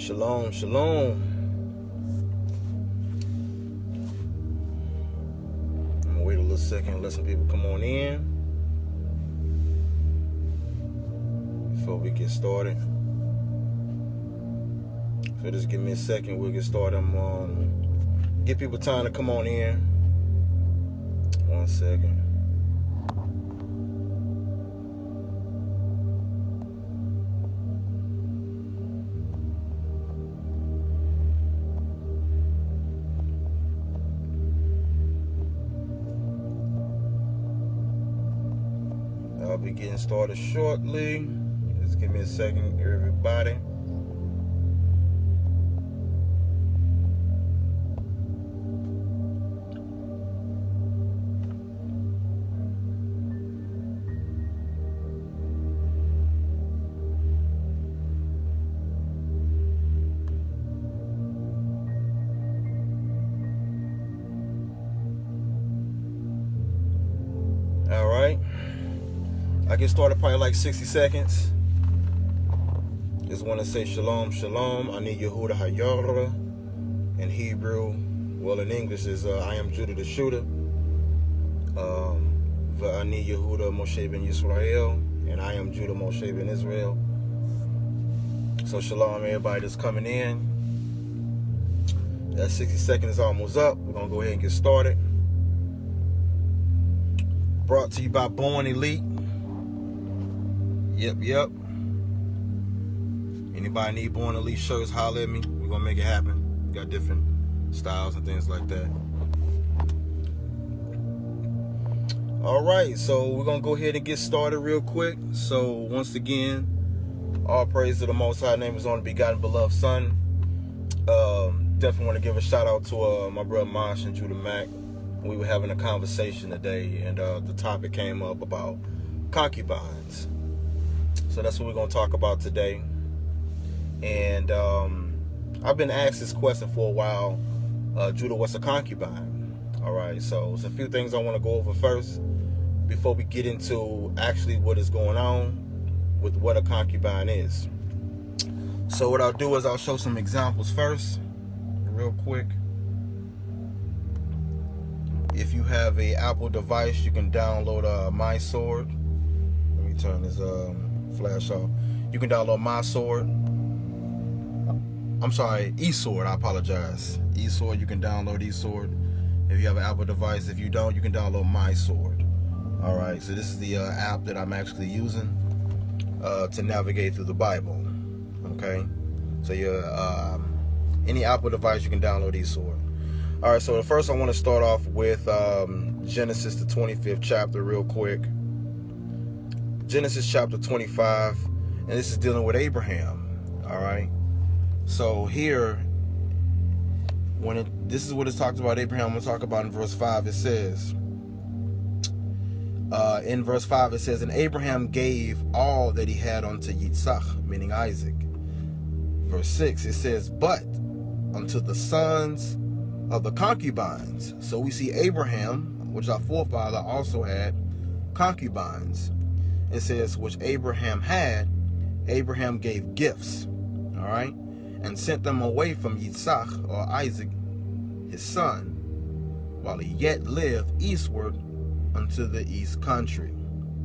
Shalom, shalom. I'm gonna wait a little second, let some people come on in before we get started. So just give me a second, we'll get started. I'm give people time to come on in. 1 second. I'll be getting started shortly. Just give me a second, everybody. All right. I get started probably like 60 seconds. Just want to say shalom, shalom. I need YAH'KI in Hebrew. Well, in English is I am Judah the Shooter. I need Yehuda Moshe ben Yisrael, and I am Judah Moshe ben Israel. So shalom, everybody that's coming in. That 60 seconds is almost up. We're gonna go ahead and get started. Brought to you by Born Elite. Yep. Anybody need Born Elite shirts, holler at me. We're gonna make it happen. We got different styles and things like that. All right, so we're gonna go ahead and get started real quick. So once again, all praise to the Most High. Name is on the begotten beloved Son. Definitely want to give a shout out to my brother Mosh and Judah Mac. We were having a conversation today, and the topic came up about concubines. So that's what we're going to talk about today. And I've been asked this question for a while. Judah, what's a concubine? All right, so there's a few things I want to go over first before we get into actually what is going on with what a concubine is. So what I'll do is I'll show some examples first, real quick. If you have a Apple device, you can download My Sword. Let me turn this flash off. You can download My Sword. I'm sorry, eSword. I apologize. eSword. You can download eSword if you have an Apple device. If you don't, you can download My Sword. All right. So this is the app that I'm actually using to navigate through the Bible. Okay. So any Apple device, you can download eSword. All right, so first I want to start off with Genesis, the 25th chapter, real quick. Genesis chapter 25, and this is dealing with Abraham. All right, so here, this is what it talks about Abraham. I'm going to talk about in verse 5. It says, in verse 5, it says, and Abraham gave all that he had unto Yitzhak, meaning Isaac. Verse 6, it says, but unto the sons of the concubines. So we see Abraham, which our forefather, also had concubines. It says, which Abraham had, Abraham gave gifts, all right, and sent them away from Yitzhak, or Isaac, his son, while he yet lived eastward unto the east country.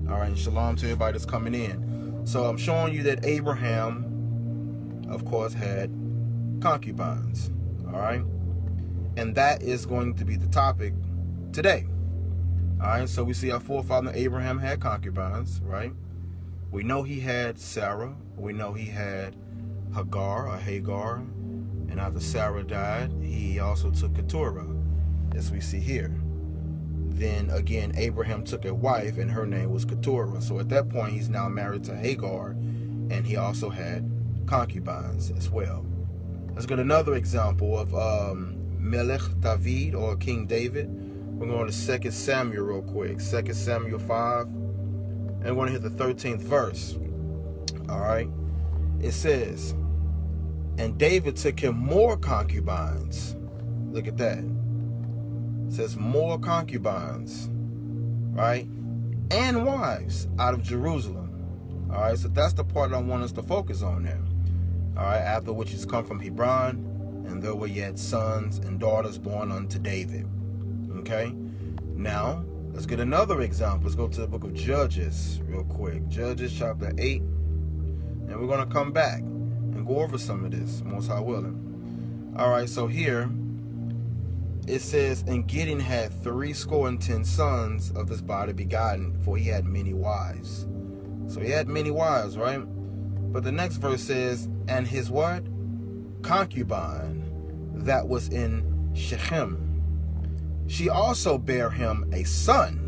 All right, and shalom to everybody that's coming in. So I'm showing you that Abraham, of course, had concubines, all right. And that is going to be the topic today. All right, so we see our forefather Abraham had concubines, right? We know he had Sarah. We know he had Hagar, and after Sarah died, he also took Keturah, as we see here. Then again, Abraham took a wife, and her name was Keturah. So at that point, he's now married to Hagar, and he also had concubines as well. Let's get another example of Melech David, or King David. We're going to 2 Samuel real quick. 2 Samuel 5. And we're going to hit the 13th verse. All right. It says, and David took him more concubines. Look at that. It says more concubines. Right. And wives out of Jerusalem. All right. So that's the part I want us to focus on now. All right, after which is come from Hebron, and there were yet sons and daughters born unto David. Okay, now let's get another example. Let's go to the book of Judges real quick. Judges chapter 8, and we're going to come back and go over some of this, most high willing. All right, so here it says, and Gideon had 70 sons of his body begotten, for he had many wives. So he had many wives, right? But the next verse says, and his what? Concubine that was in Shechem. She also bare him a son.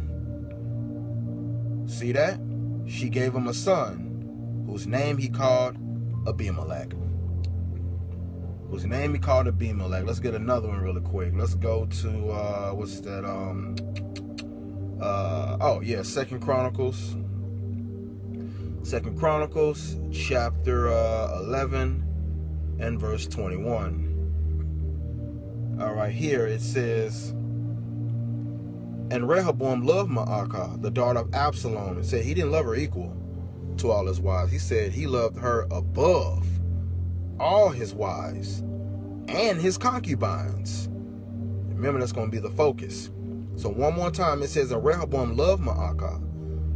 See that? She gave him a son, whose name he called Abimelech. Let's get another one really quick. Let's go to what's that? Second Chronicles chapter 11 and verse 21. All right, here it says, and Rehoboam loved Ma'akah, the daughter of Absalom, and said he didn't love her equal to all his wives. He said he loved her above all his wives and his concubines. Remember, that's going to be the focus. So one more time, it says, and Rehoboam loved Ma'akah,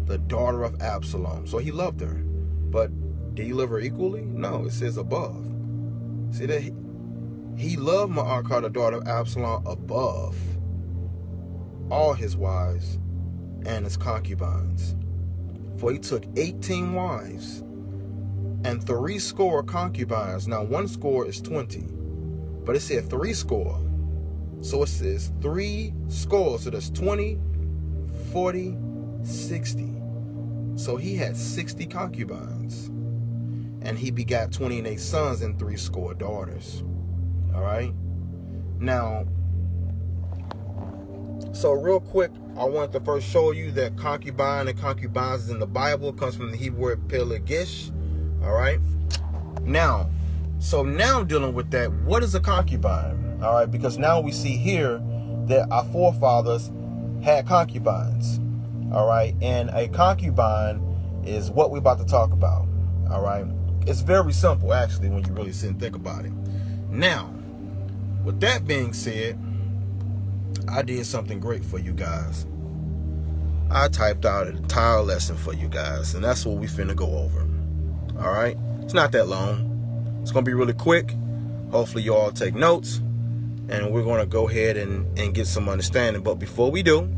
the daughter of Absalom. So he loved her. But did he love her equally? No, it says above. See that? He loved Ma'akah, the daughter of Absalom, above all his wives and his concubines. For he took 18 wives and 70 concubines. Now 1 is 20, but it said 70. So it says 70. So that's 20, 40, 60. So he had 60 concubines, and he begat 28 sons and 70 daughters. All right. Now, so real quick, I want to first show you that concubine and concubines in the Bible comes from the Hebrew word pelegish. All right. Now, so now dealing with that, what is a concubine? All right, because now we see here that our forefathers had concubines. All right, and a concubine is what we're about to talk about. All right, it's very simple actually when you really sit and think about it. Now, with that being said, I did something great for you guys. I typed out an entire lesson for you guys, and that's what we finna go over. All right, it's not that long. It's gonna be really quick. Hopefully you all take notes, and we're gonna go ahead and get some understanding. But before we do,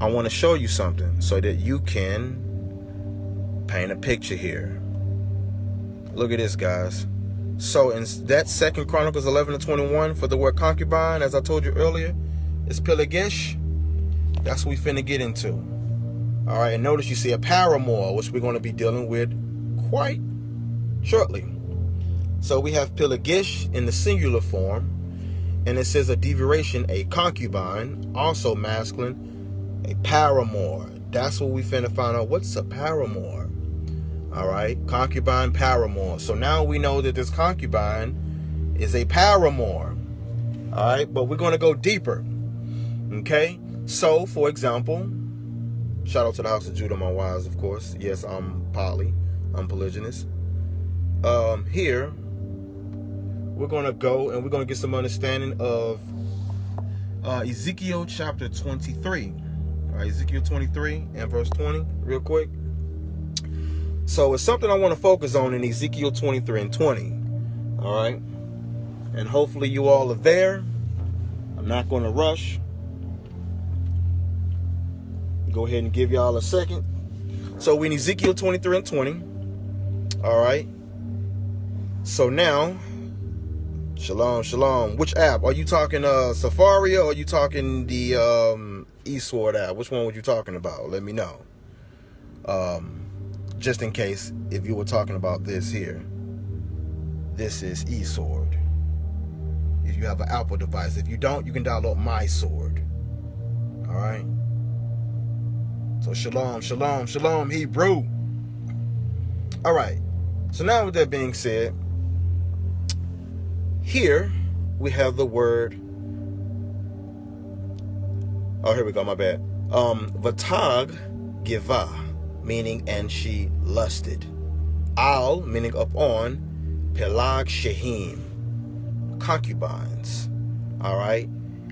I want to show you something so that you can paint a picture here. Look at this, guys. So in that 2 Chronicles 11 and 21 for the word concubine, as I told you earlier, it's pelegish. That's what we finna get into. All right, and notice you see a paramour, which we're going to be dealing with quite shortly. So we have pelegish in the singular form, and it says a deviation, a concubine, also masculine, a paramour. That's what we finna find out. What's a paramour? All right, concubine, paramour. So now we know that this concubine is a paramour. All right, but we're going to go deeper. Okay, so for example, shout out to the house of Judah, my wives, of course. Yes, I'm polygynous. Here we're going to go and we're going to get some understanding of Ezekiel chapter 23. All right, Ezekiel 23 and verse 20, real quick. So it's something I want to focus on in Ezekiel 23 and 20. All right, and hopefully you all are there. I'm not going to rush. Go ahead and give y'all a second. So we in Ezekiel 23 and 20. All right. So now, shalom. Which app? Are you talking Safari, or are you talking the eSword app? Which one were you talking about? Let me know. Just in case if you were talking about this here. This is eSword. If you have an Apple device. If you don't, you can download My Sword. All right. So shalom, Hebrew. All right. So now with that being said, here we have the word. Oh, here we go. My bad. Vatag givah, meaning and she lusted. Al, meaning upon, Pelag Shehim, concubines. All right.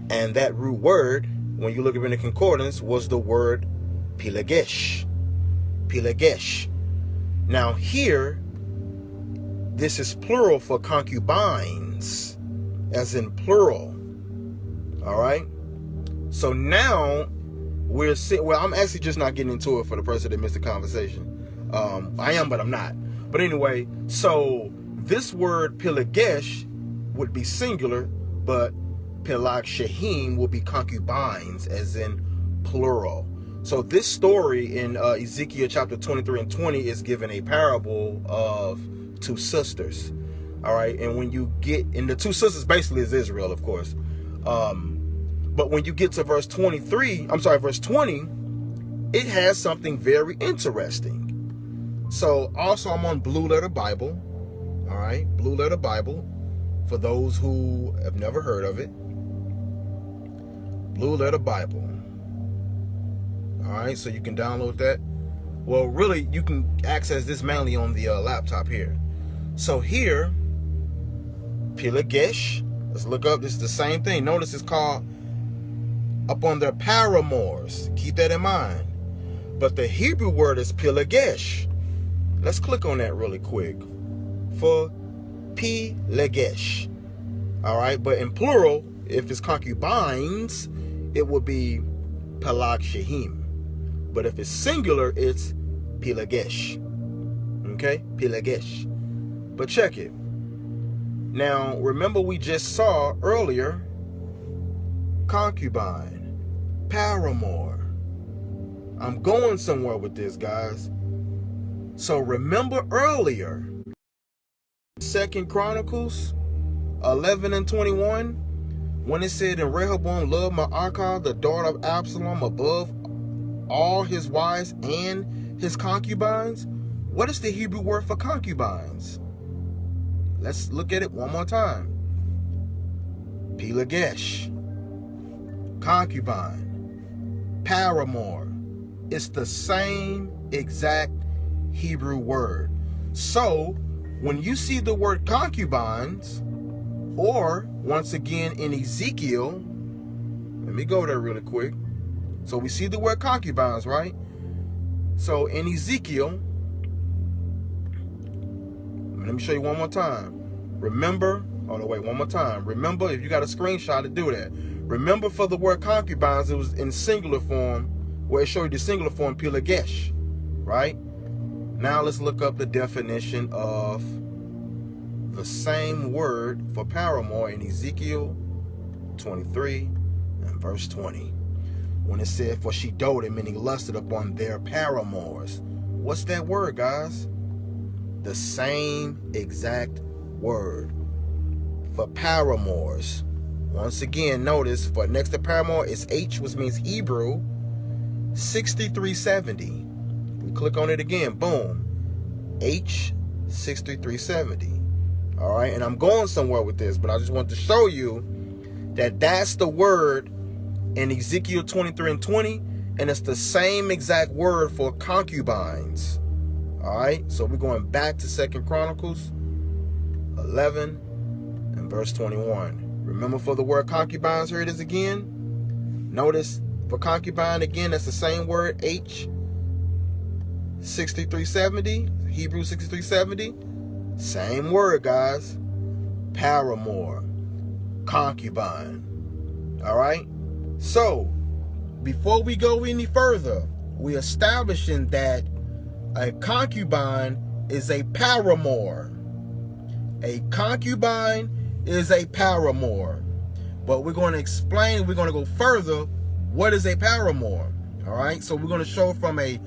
And that root word, when you look up in the concordance, was the word Pelagesh. Pelagesh. Now here, this is plural for concubines, as in plural. All right. So now we're seeing, well, I'm actually just not getting into it for the person that missed the conversation. I am, but I'm not. But anyway, so this word Pelagesh would be singular, but Pelag Shehim will be concubines, as in plural. So this story in Ezekiel chapter 23 and 20 is given a parable of two sisters. All right. And when you get, and the two sisters basically is Israel, of course. But when you get to verse 20, it has something very interesting. So also I'm on Blue Letter Bible. All right. Blue Letter Bible. For those who have never heard of it. Blue Letter Bible. All right, so you can download that. Well, really, you can access this mainly on the laptop here. So here, Pelagesh, let's look up, this is the same thing. Notice it's called up on their paramours. Keep that in mind. But the Hebrew word is Pelagesh. Let's click on that really quick. For Pelagesh. All right, but in plural, if it's concubines, it would be Pelag Shehim. But if it's singular, it's Pelagesh. Okay? Pelagesh. But check it. Now, remember we just saw earlier concubine, paramour. I'm going somewhere with this, guys. So remember earlier, 2 Chronicles 11 and 21, when it said, and Rehoboam loved Ma'akah, the daughter of Absalom, above all his wives and his concubines. What is the Hebrew word for concubines? Let's look at it one more time. Pelagesh, concubine, paramour. It's the same exact Hebrew word. So when you see the word concubines, or once again in Ezekiel, let me go there really quick. So we see the word concubines, right? So in Ezekiel, let me show you one more time. Remember, oh no, wait, one more time. Remember, if you got a screenshot to do that. Remember, for the word concubines, it was in singular form, where it showed you the singular form, Pelagesh, right? Now let's look up the definition of the same word for paramour in Ezekiel 23 and verse 20. When it said, for she doted, meaning lusted upon their paramours. What's that word, guys? The same exact word for paramours. Once again, notice for next to paramour is H, which means Hebrew, 6370. We click on it again, boom. H, 6370. All right, and I'm going somewhere with this, but I just want to show you that that's the word in Ezekiel 23 and 20, and it's the same exact word for concubines. All right, so we're going back to 2 Chronicles 11 and verse 21. Remember, for the word concubines, here it is again. Notice for concubine, again, that's the same word, H, 6370, Hebrew 6370. Same word, guys. Paramour, concubine. All right. So, before we go any further, we're establishing that a concubine is a paramour. A concubine is a paramour. But we're going to explain, we're going to go further, what is a paramour. All right. So we're going to show from a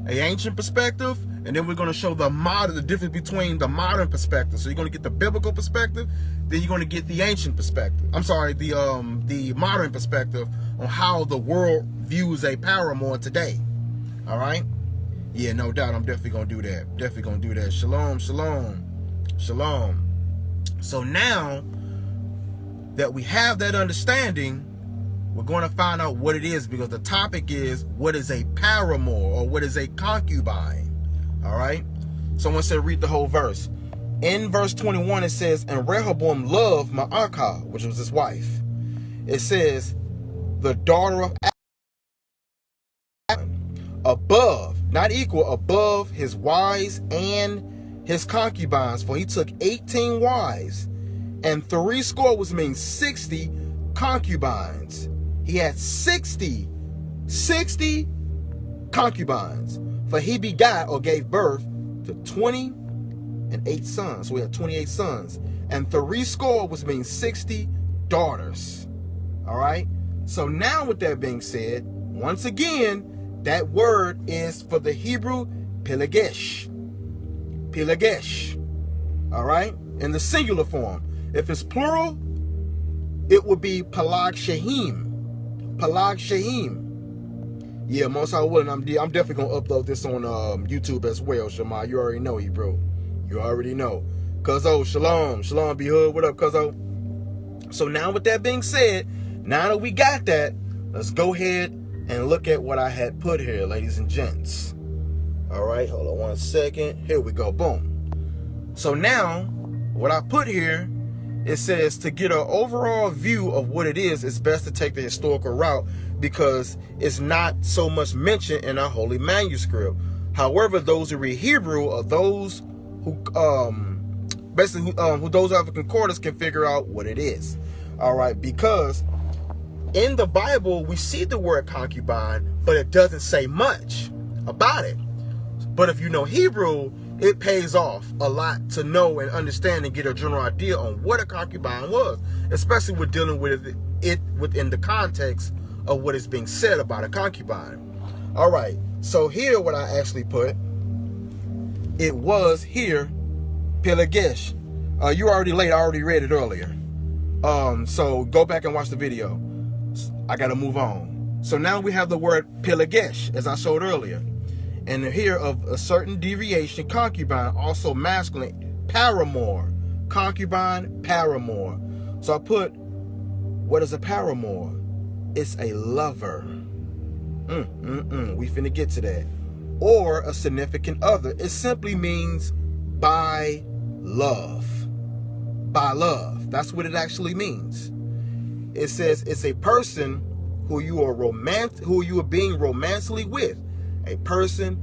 ancient perspective, and then we're going to show the modern, the difference between the modern perspective. So you're going to get the biblical perspective, then you're going to get the ancient perspective. I'm sorry, the modern perspective on how the world views a paramour today. All right? Yeah, no doubt. I'm definitely going to do that. Definitely going to do that. Shalom, shalom, shalom. So now that we have that understanding, we're going to find out what it is, because the topic is, what is a paramour, or what is a concubine? All right. Someone said read the whole verse. In verse 21 it says, and Rehoboam loved Ma'akah, which was his wife. It says, the daughter of above, not equal, above his wives and his concubines, for he took 18 wives, and 60, which means 60 concubines. He had 60 concubines, for he begot or gave birth to 28 sons. So we had 28 sons, and 60, which means 60 daughters. All right. So now, with that being said, once again, that word is for the Hebrew Pelegesh. Pelegesh. All right? In the singular form. If it's plural, it would be Palag Shahim. Palag Shahim. Yeah, most I would. I'm definitely going to upload this on YouTube as well, Shema. You already know, bro. You already know. Cuzzo, shalom. Shalom, be hood. What up, Cuzzo? So now, with that being said, now that we got that, let's go ahead and look at what I had put here, ladies and gents. All right, hold on one second. Here we go, boom. So now, what I put here, it says to get an overall view of what it is, it's best to take the historical route because it's not so much mentioned in our holy manuscript. However, those who read Hebrew or those who basically who those who have a concordance can figure out what it is. All right, because in the Bible, we see the word concubine, but it doesn't say much about it. But if you know Hebrew, it pays off a lot to know and understand and get a general idea on what a concubine was, especially with dealing with it within the context of what is being said about a concubine. All right, so here what I actually put, it was here, Pelegesh. You already late, I already read it earlier. So go back and watch the video. I got to move on. So now we have the word Pelegesh, as I showed earlier. And here of a certain deviation, concubine, also masculine, paramour. Concubine, paramour. So I put, what is a paramour? It's a lover. We finna get to that. Or a significant other. It simply means by love. By love. That's what it actually means. It says it's a person who you are being romantically with, a person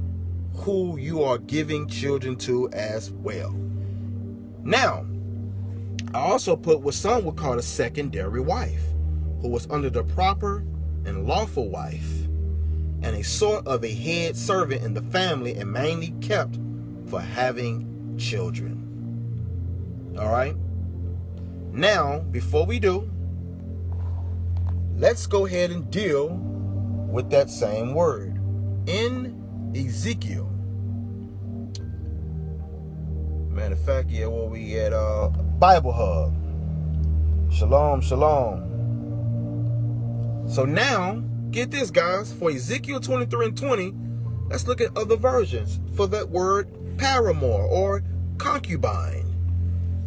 who you are giving children to as well. Now, I also put what some would call a secondary wife, who was under the proper and lawful wife, and a sort of a head servant in the family, and mainly kept for having children. All right. Now, before we do, let's go ahead and deal with that same word. In Ezekiel. Matter of fact, yeah, where we at Bible Hub. Shalom, shalom. So now, get this, guys. For Ezekiel 23 and 20, let's look at other versions for that word paramour or concubine.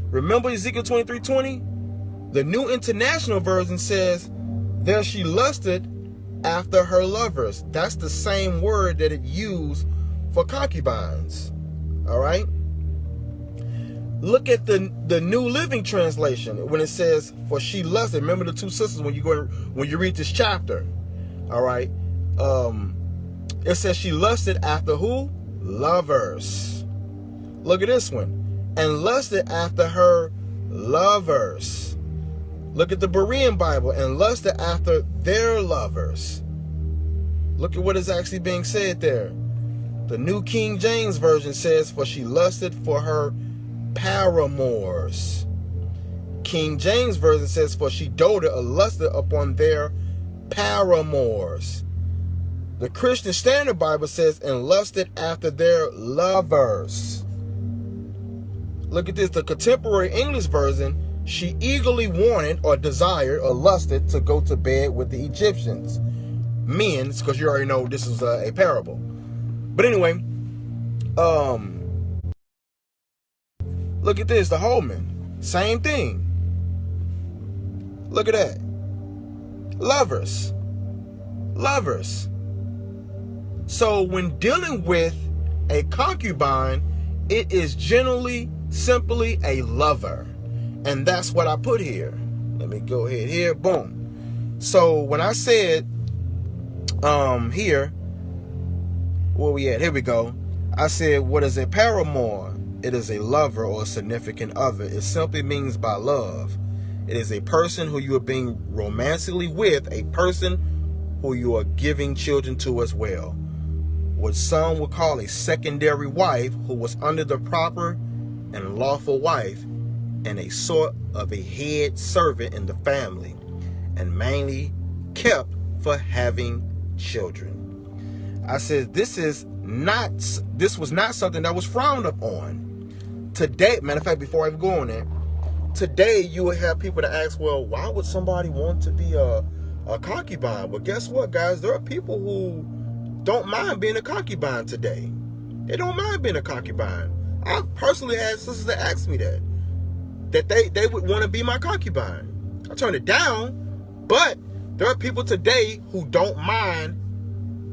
Remember Ezekiel 23:20? The New International Version says, there she lusted after her lovers. That's the same word that it used for concubines. All right. Look at the New Living Translation when it says, for she lusted. Remember the two sisters when you read this chapter. All right. It says she lusted after who? Lovers. Look at this one. And lusted after her lovers. Look at the Berean Bible, and lusted after their lovers. Look at what is actually being said there. The New King James Version says, for she lusted for her paramours. King James Version says, for she doted or lusted upon their paramours. The Christian Standard Bible says, and lusted after their lovers. Look at this. The Contemporary English Version, she eagerly wanted or desired or lusted to go to bed with the Egyptians. Men, because you already know this is a parable. But anyway, look at this. The Holman, same thing. Look at that. Lovers. Lovers. So when dealing with a concubine, It is generally simply a lover. And that's what I put here. Let me go ahead here. Boom. So when I said here, where we at? Here we go. I said, what is a paramour? It is a lover or a significant other. It simply means by love. It is a person who you are being romantically with, a person who you are giving children to as well. What some would call a secondary wife, who was under the proper and lawful wife and a sort of a head servant in the family, and mainly kept for having children. I said this was not something that was frowned upon. Today, matter of fact, before I even go on there, today you would have people that ask, well, why would somebody want to be a concubine? Well, guess what, guys? There are people who don't mind being a concubine today. They don't mind being a concubine. I personally had sisters that asked me that they would want to be my concubine. I turned it down, but there are people today who don't mind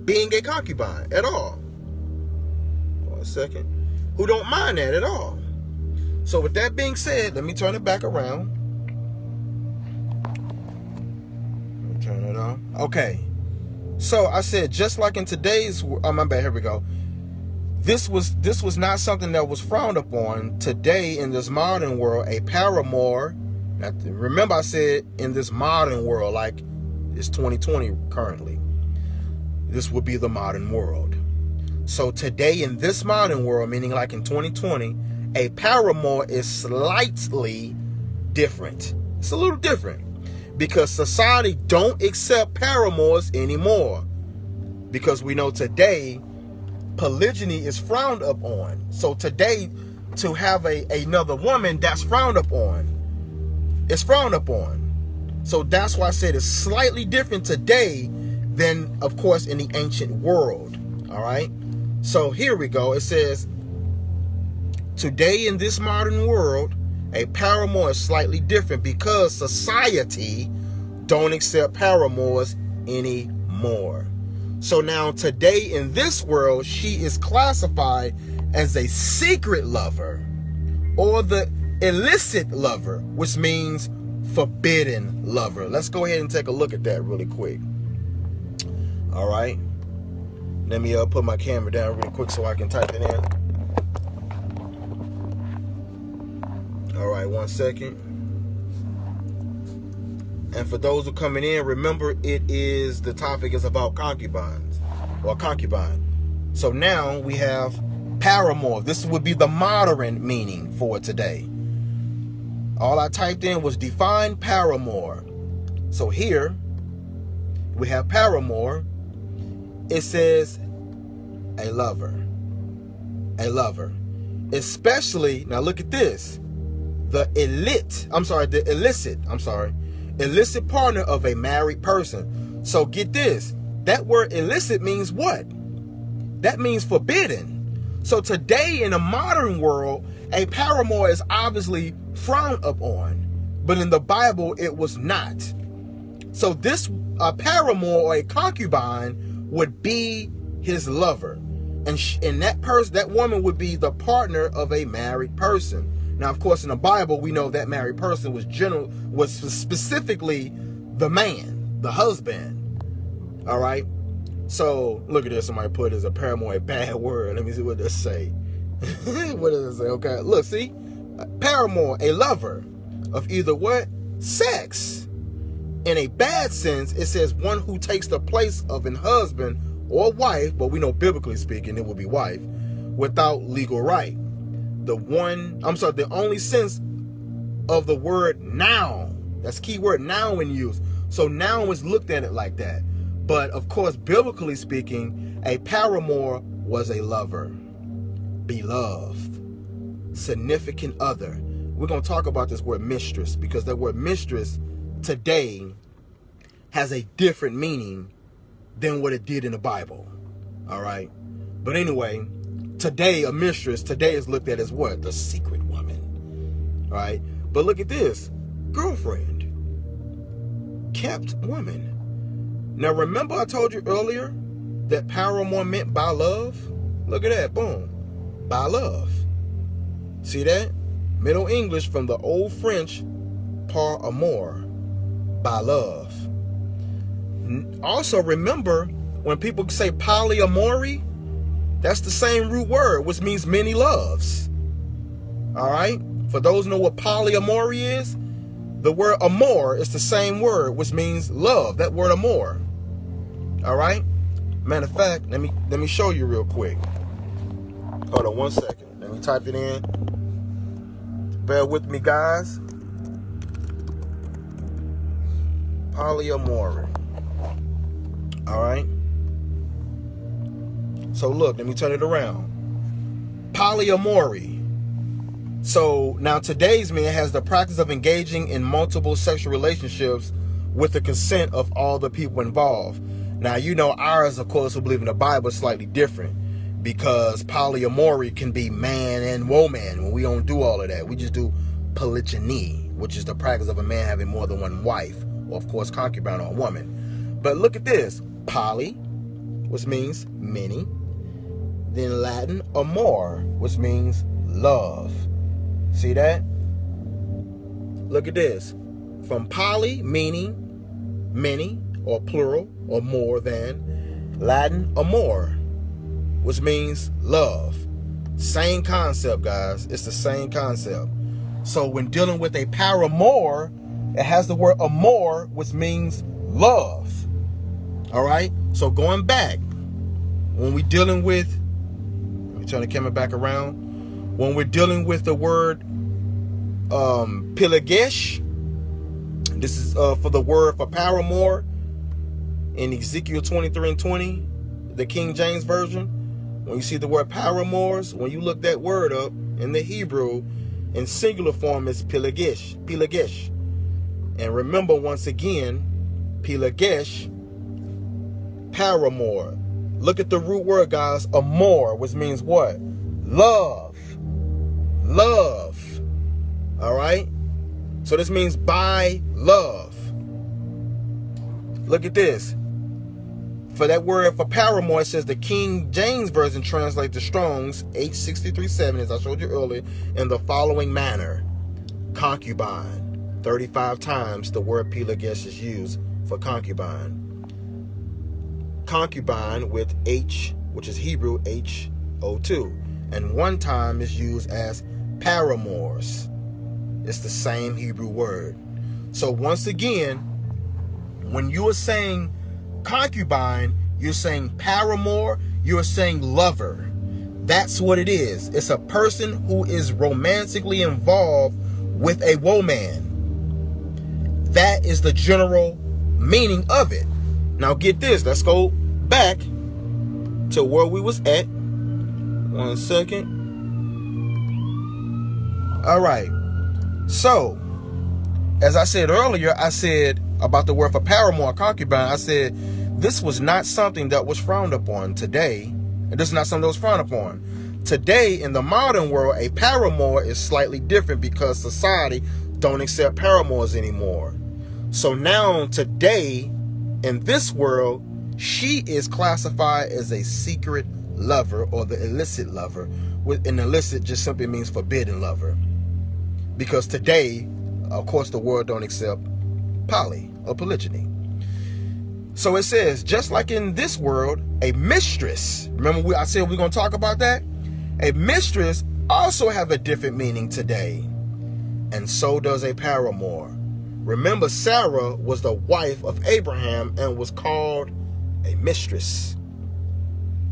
being a concubine at all. 1 second. Who don't mind that at all. So with that being said, let me turn it back around. Let me turn it on. Okay. So I said, just like in today's, oh my bad, here we go. This was not something that was frowned upon. Today in this modern world, a paramour. Now, remember I said in this modern world, like it's 2020 currently. This would be the modern world. So today in this modern world, meaning like in 2020, a paramour is slightly different. It's a little different because society don't accept paramours anymore, because we know today polygyny is frowned upon. So today to have another woman, that's frowned upon. It's frowned upon. So that's why I said it's slightly different today than, of course, in the ancient world. All right. So here we go. It says, today in this modern world, a paramour is slightly different because society don't accept paramours anymore. So now today in this world, she is classified as a secret lover or the illicit lover, which means forbidden lover. Let's go ahead and take a look at that really quick. All right. Let me put my camera down really quick so I can type it in. All right, 1 second. And for those who are coming in, remember the topic is about concubines or concubine. So now we have paramour. This would be the modern meaning for today. All I typed in was define paramour. So here we have paramour. It says a lover. A lover. Especially, now look at this. The illicit partner of a married person. So get this. That word illicit means what? That means forbidden. So today in the modern world, a paramour is obviously frowned upon. But in the Bible, it was not. So this paramour or a concubine would be his lover, and that woman would be the partner of a married person. Now, of course, in the Bible, we know that married person was specifically the man, the husband. All right. So look at this. Somebody put as a paramour a bad word. Let me see what they say. What does it say? Okay. Look, see, paramour, a lover of either what? Sex. In a bad sense, it says one who takes the place of an husband or wife, but we know biblically speaking, it will be wife, without legal right. The only sense of the word now, that's key word now in use. So now is looked at it like that. But of course, biblically speaking, a paramour was a lover, beloved, significant other. We're going to talk about this word mistress, because that word mistress today has a different meaning than what it did in the Bible. All right. But anyway, today a mistress today is looked at as what? The secret woman. All right. But look at this. Girlfriend. Kept woman. Now remember I told you earlier that paramour meant by love? Look at that. Boom. By love. See that? Middle English from the Old French, par amour, by love. Also remember, when people say polyamory, that's the same root word, which means many loves. All right? For those who know what polyamory is, the word amour is the same word, which means love. That word amour. All right? Matter of fact, let me show you real quick. Hold on 1 second. Let me type it in. Bear with me, guys. Polyamory. All right? So look, let me turn it around. Polyamory. So now today's man has the practice of engaging in multiple sexual relationships with the consent of all the people involved. Now, you know, ours, of course, who believe in the Bible is slightly different, because polyamory can be man and woman. When we don't do all of that, we just do polygyny, which is the practice of a man having more than one wife, or of course concubine or a woman. But look at this. Poly, which means many. Then Latin, amor, which means love. See that? Look at this. From poly, meaning many or plural or more than. Latin, amor, which means love. Same concept, guys. It's the same concept. So when dealing with a paramour, it has the word amor, which means love. All right? So going back, when we're dealing with, let me turn the camera back around. When we're dealing with the word pilagesh, this is for the word for paramour in Ezekiel 23:20, the King James Version. When you see the word paramours, when you look that word up in the Hebrew, in singular form is pilagesh, pilagesh. And remember, once again, pilagesh, paramour. Look at the root word, guys, amor, which means what? Love. Love. All right? So this means by love. Look at this. For that word for paramour, it says the King James Version translates the Strong's H63:7, as I showed you earlier, in the following manner. Concubine. 35 times the word pilagesh is used for concubine. Concubine with H, which is Hebrew HO2. And 1 time is used as paramours. It's the same Hebrew word. So once again, when you are saying concubine, you're saying paramour, you're saying lover. That's what it is. It's a person who is romantically involved with a woman. That is the general meaning of it. Now get this. Let's go back to where we was at. 1 second. All right. So, as I said earlier, I said about the word for paramour, concubine, I said this was not something that was frowned upon today. And this is not something that was frowned upon. Today, in the modern world, a paramour is slightly different because society don't accept paramours anymore. So now, today, in this world, she is classified as a secret lover, or the illicit lover. And illicit just simply means forbidden lover. Because today, of course, the world don't accept poly or polygyny. So it says, just like in this world, a mistress, remember I said we're going to talk about that? A mistress also have a different meaning today. And so does a paramour. Remember, Sarah was the wife of Abraham and was called a mistress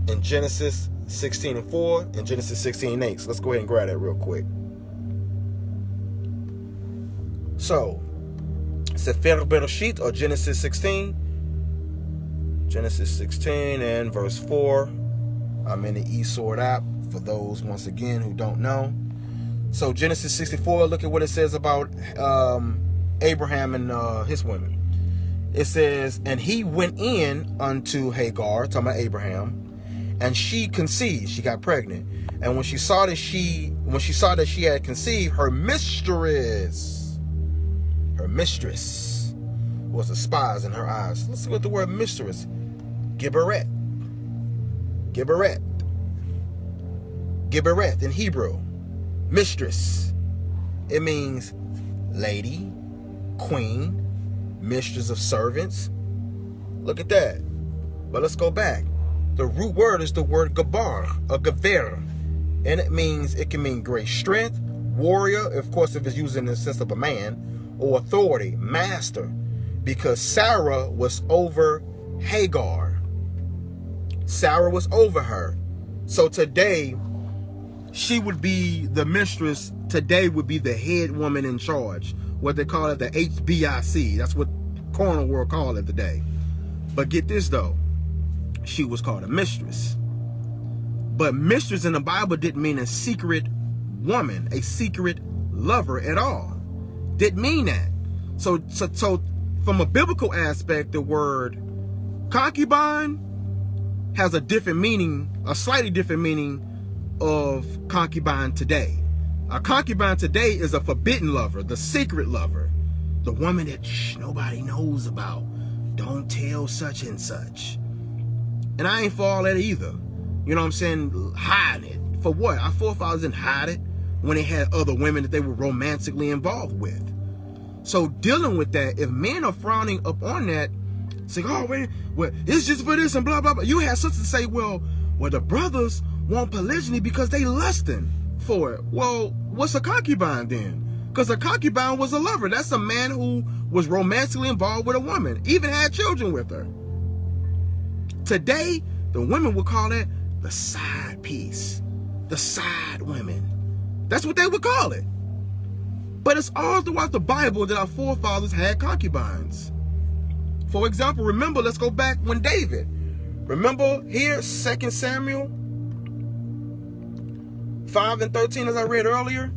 in Genesis 16:4 and Genesis 16:8. So let's go ahead and grab that real quick. So, Sefer Bereshit, or Genesis 16. Genesis 16 and verse 4. I'm in the eSword app for those, once again, who don't know. So, Genesis 64, look at what it says about Abraham and his women. It says, and he went in unto Hagar, talking about Abraham, and she conceived. She got pregnant. And when she saw that she had conceived, her mistress was a spies in her eyes. Let's see what the word mistress. Giberet in Hebrew. Mistress. It means lady, queen, mistress of servants. Look at that. But let's go back. The root word is the word gabar, or gaver. And it can mean great strength, warrior, of course, if it's used in the sense of a man, or authority, master. Because Sarah was over Hagar. Sarah was over her. So today, she would be the mistress. Today would be the head woman in charge. What they call it, the HBIC. That's what corner world call it today. But get this though. She was called a mistress. But mistress in the Bible didn't mean a secret woman, a secret lover at all. Didn't mean that. So from a biblical aspect, the word concubine has a different meaning, a slightly different meaning of concubine today. A concubine today is a forbidden lover, the secret lover, the woman that nobody knows about. Don't tell such and such. And I ain't for all that either. You know what I'm saying? Hiding it. For what? Our forefathers didn't hide it when they had other women that they were romantically involved with. So dealing with that, if men are frowning up on that, saying, oh, wait, well, it's just for this and blah, blah, blah. You have something to say, well, the brothers want polygyny because they lusting for it. Well, what's a concubine then? Because a concubine was a lover. That's a man who was romantically involved with a woman, even had children with her. Today, the women would call that the side piece, the side women. That's what they would call it. But it's all throughout the Bible that our forefathers had concubines. For example, remember, let's go back when David. Remember here, 2 Samuel 5 and 13, as I read earlier.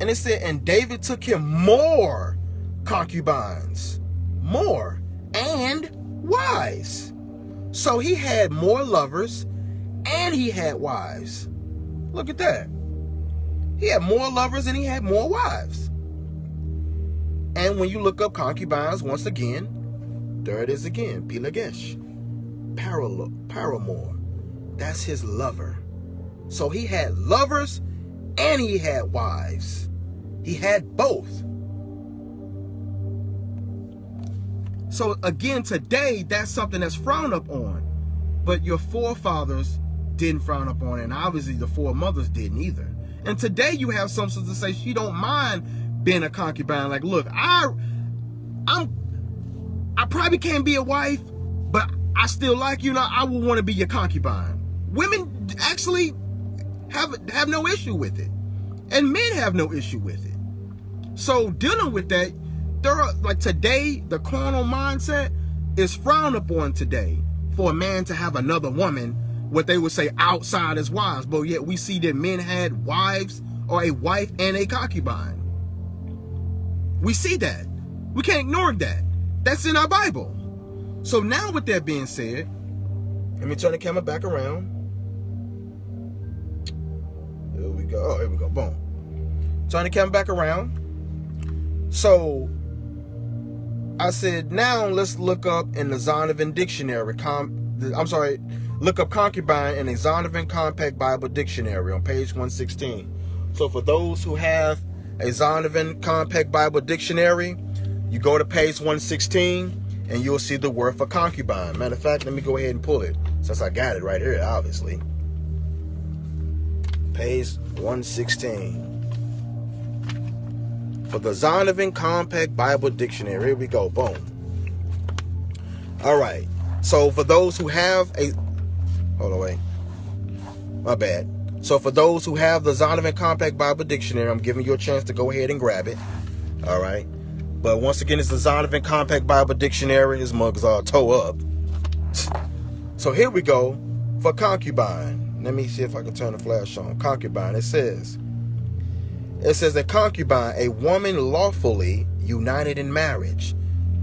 And it said, and David took him more concubines, more, and wives. So he had more lovers and he had wives. Look at that. He had more lovers and he had more wives. And when you look up concubines, once again, there it is again, Pilagesh, paramour. That's his lover. So he had lovers and he had wives. He had both. So again, today, that's something that's frowned upon. But your forefathers didn't frown upon it, and obviously the foremothers didn't either. And today you have some to say she don't mind being a concubine. Like, look, I probably can't be a wife, but I still like you. I would want to be your concubine. Women actually have no issue with it, and men have no issue with it. So dealing with that, there are, like today, the carnal mindset is frowned upon today for a man to have another woman, what they would say outside his wives. But yet we see that men had wives, or a wife and a concubine. We see that. We can't ignore that. That's in our Bible. So now with that being said, let me turn the camera back around. Here we go. Oh, here we go. Boom. Turn the camera back around. So I said, now let's look up in the Zondervan Dictionary. Look up concubine in a Zondervan Compact Bible Dictionary on page 116. So for those who have a Zondervan Compact Bible Dictionary, you go to page 116 and you'll see the word for concubine. Matter of fact, let me go ahead and pull it since I got it right here, obviously. Page 116. For the Zondervan Compact Bible Dictionary. Here we go. Boom. All right. So for those who have a... Hold on, wait. My bad. So for those who have the Zondervan Compact Bible Dictionary, I'm giving you a chance to go ahead and grab it. All right. But once again, it's the Zondervan Compact Bible Dictionary. His mug's all toe up. So here we go for concubine. Let me see if I can turn the flash on. Concubine. It says a concubine, a woman lawfully united in marriage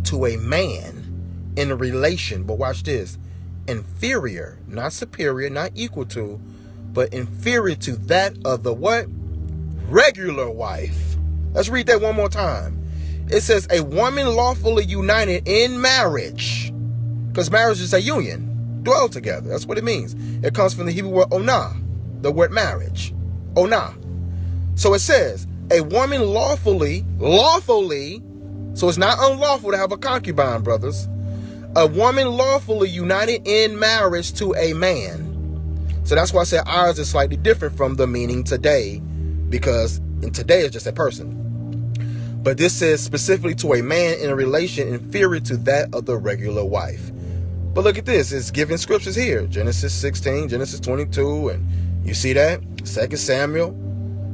to a man in a relation, but watch this, inferior, not superior, not equal to, but inferior to that of the what? Regular wife. Let's read that one more time. It says a woman lawfully united in marriage, because marriage is a union, dwell together. That's what it means. It comes from the Hebrew word onah, the word marriage, onah. So it says, a woman lawfully, so it's not unlawful to have a concubine, brothers. A woman lawfully united in marriage to a man. So that's why I said ours is slightly different from the meaning today, because in today it's just a person. But this says specifically to a man in a relation inferior to that of the regular wife. But look at this. It's giving scriptures here. Genesis 16, Genesis 22, and you see that? 2 Samuel.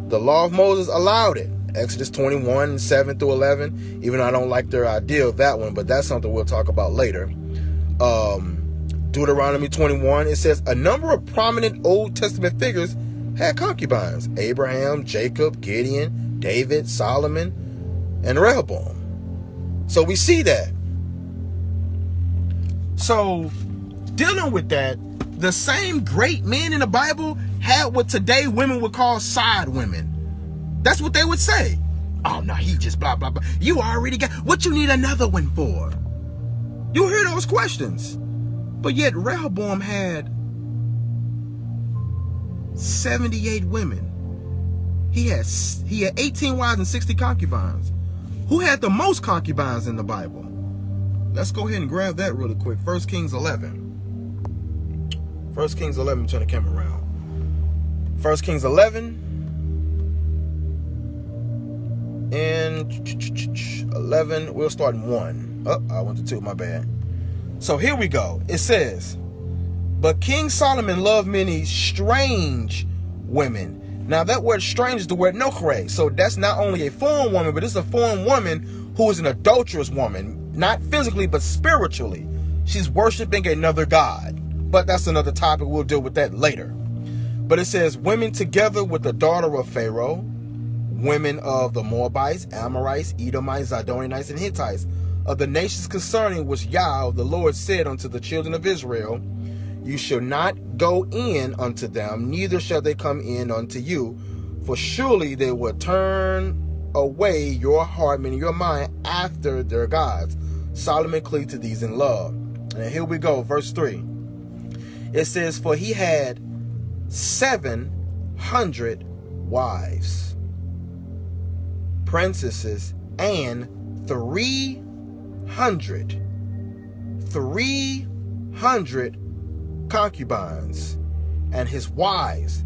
The law of Moses allowed it. Exodus 21, 7 through 11. Even though I don't like their idea of that one, but that's something we'll talk about later. Deuteronomy 21, it says, a number of prominent Old Testament figures had concubines. Abraham, Jacob, Gideon, David, Solomon, and Rehoboam. So we see that. So dealing with that, the same great men in the Bible had what today women would call side women. That's what they would say. Oh, no, he just blah, blah, blah. You already got, what you need another one for? You hear those questions. But yet Rehoboam had 78 women. He had 18 wives and 60 concubines. Who had the most concubines in the Bible? Let's go ahead and grab that really quick. 1 Kings 11. 1 Kings 11, turn the camera around. 1 Kings 11 and 11. We'll start in 1. Oh, I went to 2, my bad. So here we go. It says, but King Solomon loved many strange women. Now that word strange is the word nochre. So that's not only a foreign woman, but it's a foreign woman who is an adulterous woman. Not physically, but spiritually. She's worshiping another god. But that's another topic. We'll deal with that later. But it says, women together with the daughter of Pharaoh, women of the Moabites, Amorites, Edomites, Zidonians, and Hittites, of the nations concerning which Yah, the Lord, said unto the children of Israel, you shall not go in unto them, neither shall they come in unto you, for surely they will turn away your heart, meaning your mind, after their gods. Solomon cleaved to these in love. And here we go, verse 3. It says, for he had 700 wives, princesses, and 300 concubines, and his wives,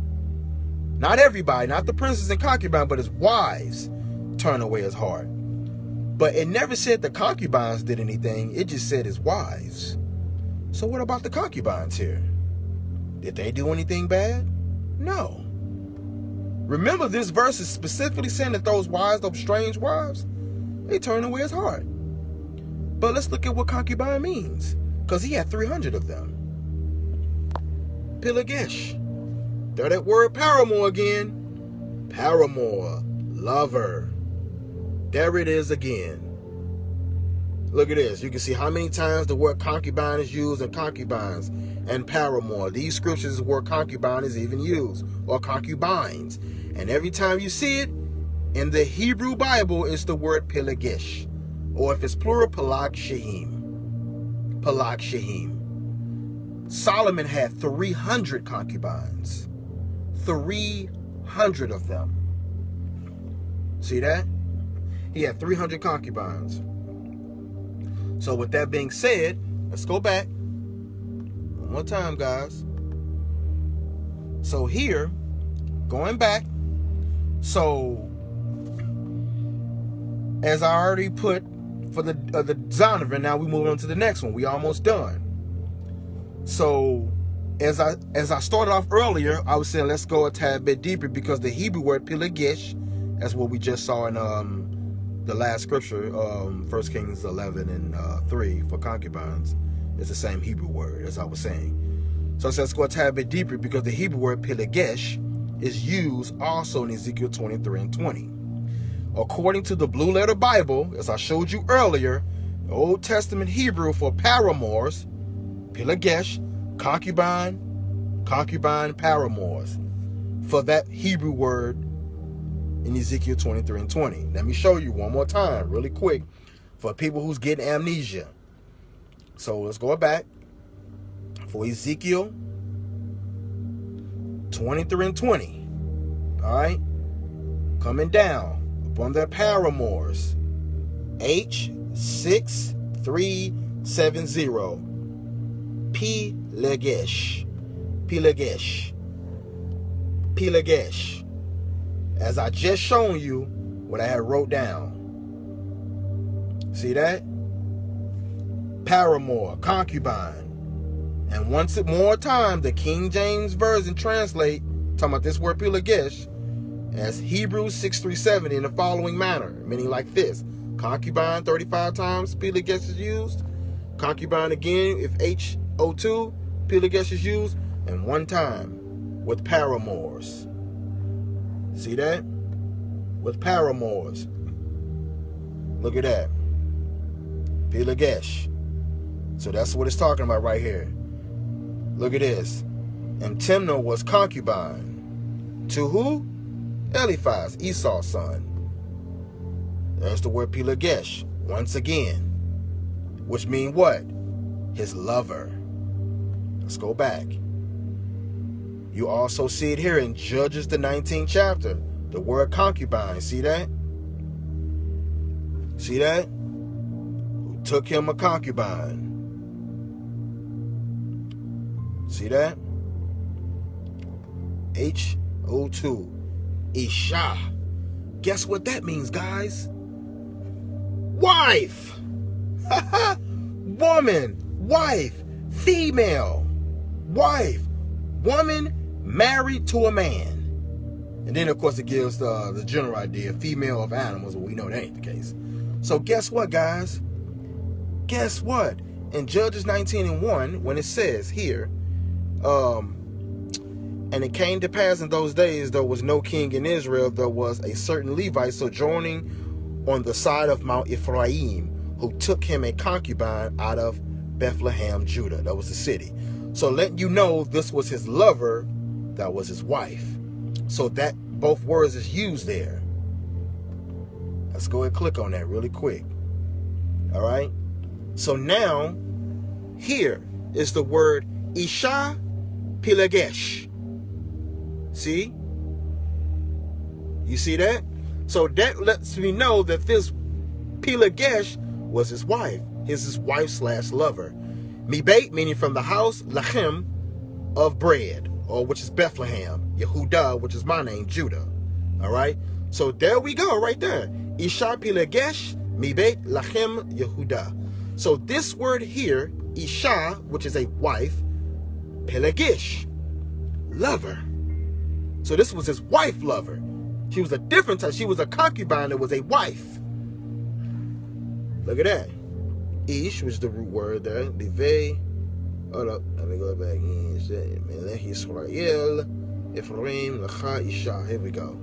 not everybody, not the princes and concubines, but his wives, turn away his heart. But it never said the concubines did anything. It just said his wives. So what about the concubines here? Did they do anything bad? No. Remember, this verse is specifically saying that those wives, those strange wives, they turned away his heart. But let's look at what concubine means, because he had 300 of them. Pilagesh. There that word paramour again. Paramour, lover. There it is again. Look at this. You can see how many times the word concubine is used in concubines and paramour. These scriptures, the word concubine is even used, or concubines. And every time you see it in the Hebrew Bible, it's the word pilagesh. Or if it's plural, palag shehim. Palag shehim. Solomon had 300 concubines. 300 of them. See that? He had 300 concubines. So with that being said, let's go back. One more time, guys. So here, going back. So, as I already put for the Zonovan, now we move on to the next one. We almost done. So, as I started off earlier, I was saying let's go a tad bit deeper, because the Hebrew word pilagesh, that's what we just saw in the last scripture, 1 Kings 11 and 3 for concubines. It's the same Hebrew word, as I was saying. So let's go a tad bit deeper, because the Hebrew word pilagesh is used also in Ezekiel 23 and 20. According to the Blue Letter Bible, as I showed you earlier, the Old Testament Hebrew for paramours, pilagesh, concubine, paramours, for that Hebrew word in Ezekiel 23 and 20. Let me show you one more time really quick for people who's getting amnesia. So let's go back. For Ezekiel 23 and 20. All right. coming down upon their paramours. H6370. Pilegesh. Pilegesh. Pilegesh. As I just shown you what I had wrote down. See that? Paramour, concubine. And once more time, the King James Version translate, talking about this word pilegesh, as Hebrews 6:3-7 in the following manner, meaning like this. Concubine 35 times, pilegesh is used. Concubine again, if H02, pilegesh is used, and one time with paramours. See that? With paramours. Look at that. Pilegesh. So that's what it's talking about right here. Look at this. And Timnah was concubine. To who? Eliphaz, Esau's son. There's the word pilegesh once again. Which mean what? His lover. Let's go back. You also see it here in Judges, the 19th chapter. The word concubine. See that? See that? Who took him a concubine. See that? H02. Isha. Guess what that means, guys? Wife. Woman. Wife. Female. Wife. Woman married to a man. And then, of course, it gives the general idea, female of animals, but we know that ain't the case. So guess what, guys? Guess what? In Judges 19:1, when it says here, and it came to pass in those days, there was no king in Israel, there was a certain Levite sojourning on the side of Mount Ephraim, who took him a concubine out of Bethlehem, Judah. That was the city. So letting you know this was his lover, that was his wife. So that both words is used there. Let's go ahead and click on that really quick. All right. So now here is the word Isha Pilegesh. See? You see that? So that lets me know that this Pilegesh was his wife. His wife / lover. Mibait, meaning from the house, Lachem, of bread, or which is Bethlehem. Yehudah, which is my name, Judah. All right? So there we go, right there. Isha Pilegesh, Mibait, Lachem, Yehudah. So this word here, Isha, which is a wife, Pilegesh, lover. So this was his wife lover. She was a different type. She was a concubine that was a wife. Look at that. Ish, which is the root word there. Divay. Hold up. Let me go back in. Melech Israel. Ephraim. Lacha Isha. Here we go.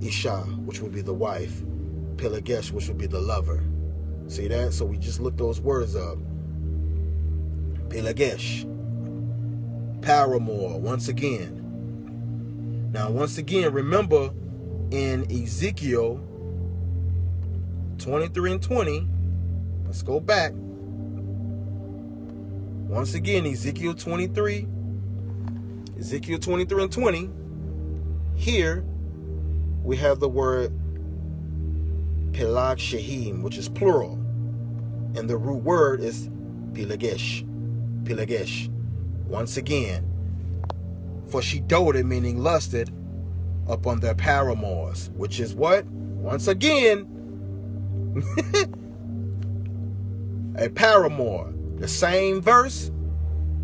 Isha, which would be the wife. Pilegesh, which would be the lover. See that? So we just looked those words up. Pilegesh. Paramour, once again. Now, once again, remember in Ezekiel 23:20, let's go back. Once again, Ezekiel 23:20. Here, we have the word Pelag Shehim, which is plural. And the root word is Pilegesh. Pilegesh. Once again, for she doted, meaning lusted, upon their paramours, which is what? Once again, a paramour. The same verse,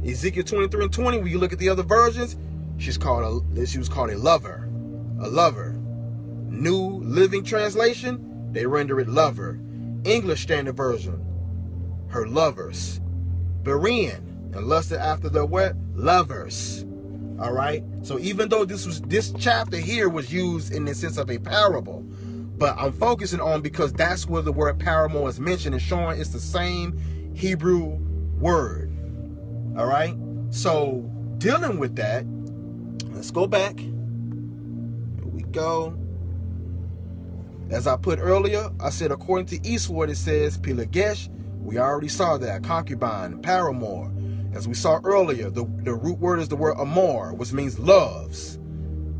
Ezekiel 23:20. When you look at the other versions, she was called a lover. A lover. New Living Translation, they render it lover. English Standard Version, her lovers. Berean, and lusted after their what? Lovers. All right. So even though this chapter here was used in the sense of a parable, but I'm focusing on because that's where the word paramour is mentioned and showing it's the same Hebrew word. All right. So dealing with that, let's go back. Here we go. As I put earlier, I said according to Eastward it says Pilegesh. We already saw that. Concubine, paramour. As we saw earlier, the root word is the word amor, which means loves.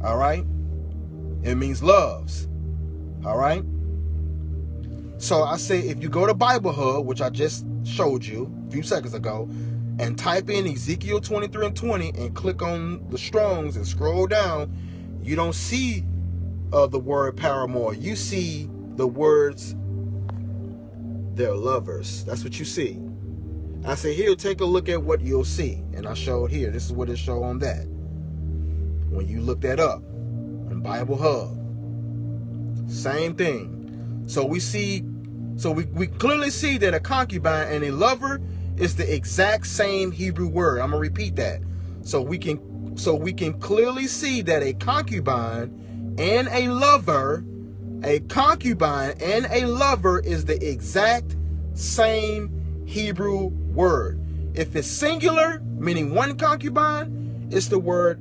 All right? It means loves. All right. So I say, if you go to Bible Hub, which I just showed you a few seconds ago, and type in Ezekiel 23:20 and click on the Strongs and scroll down, you don't see the word paramour. You see the words, they're lovers. That's what you see. I say, here, take a look at what you'll see. And I showed here. This is what it showed on that. When you look that up on Bible Hub. Same thing. So we see, we clearly see that a concubine and a lover is the exact same Hebrew word. I'm gonna repeat that. So we can clearly see that a concubine and a lover, is the exact same Hebrew word. If it's singular, meaning one concubine, it's the word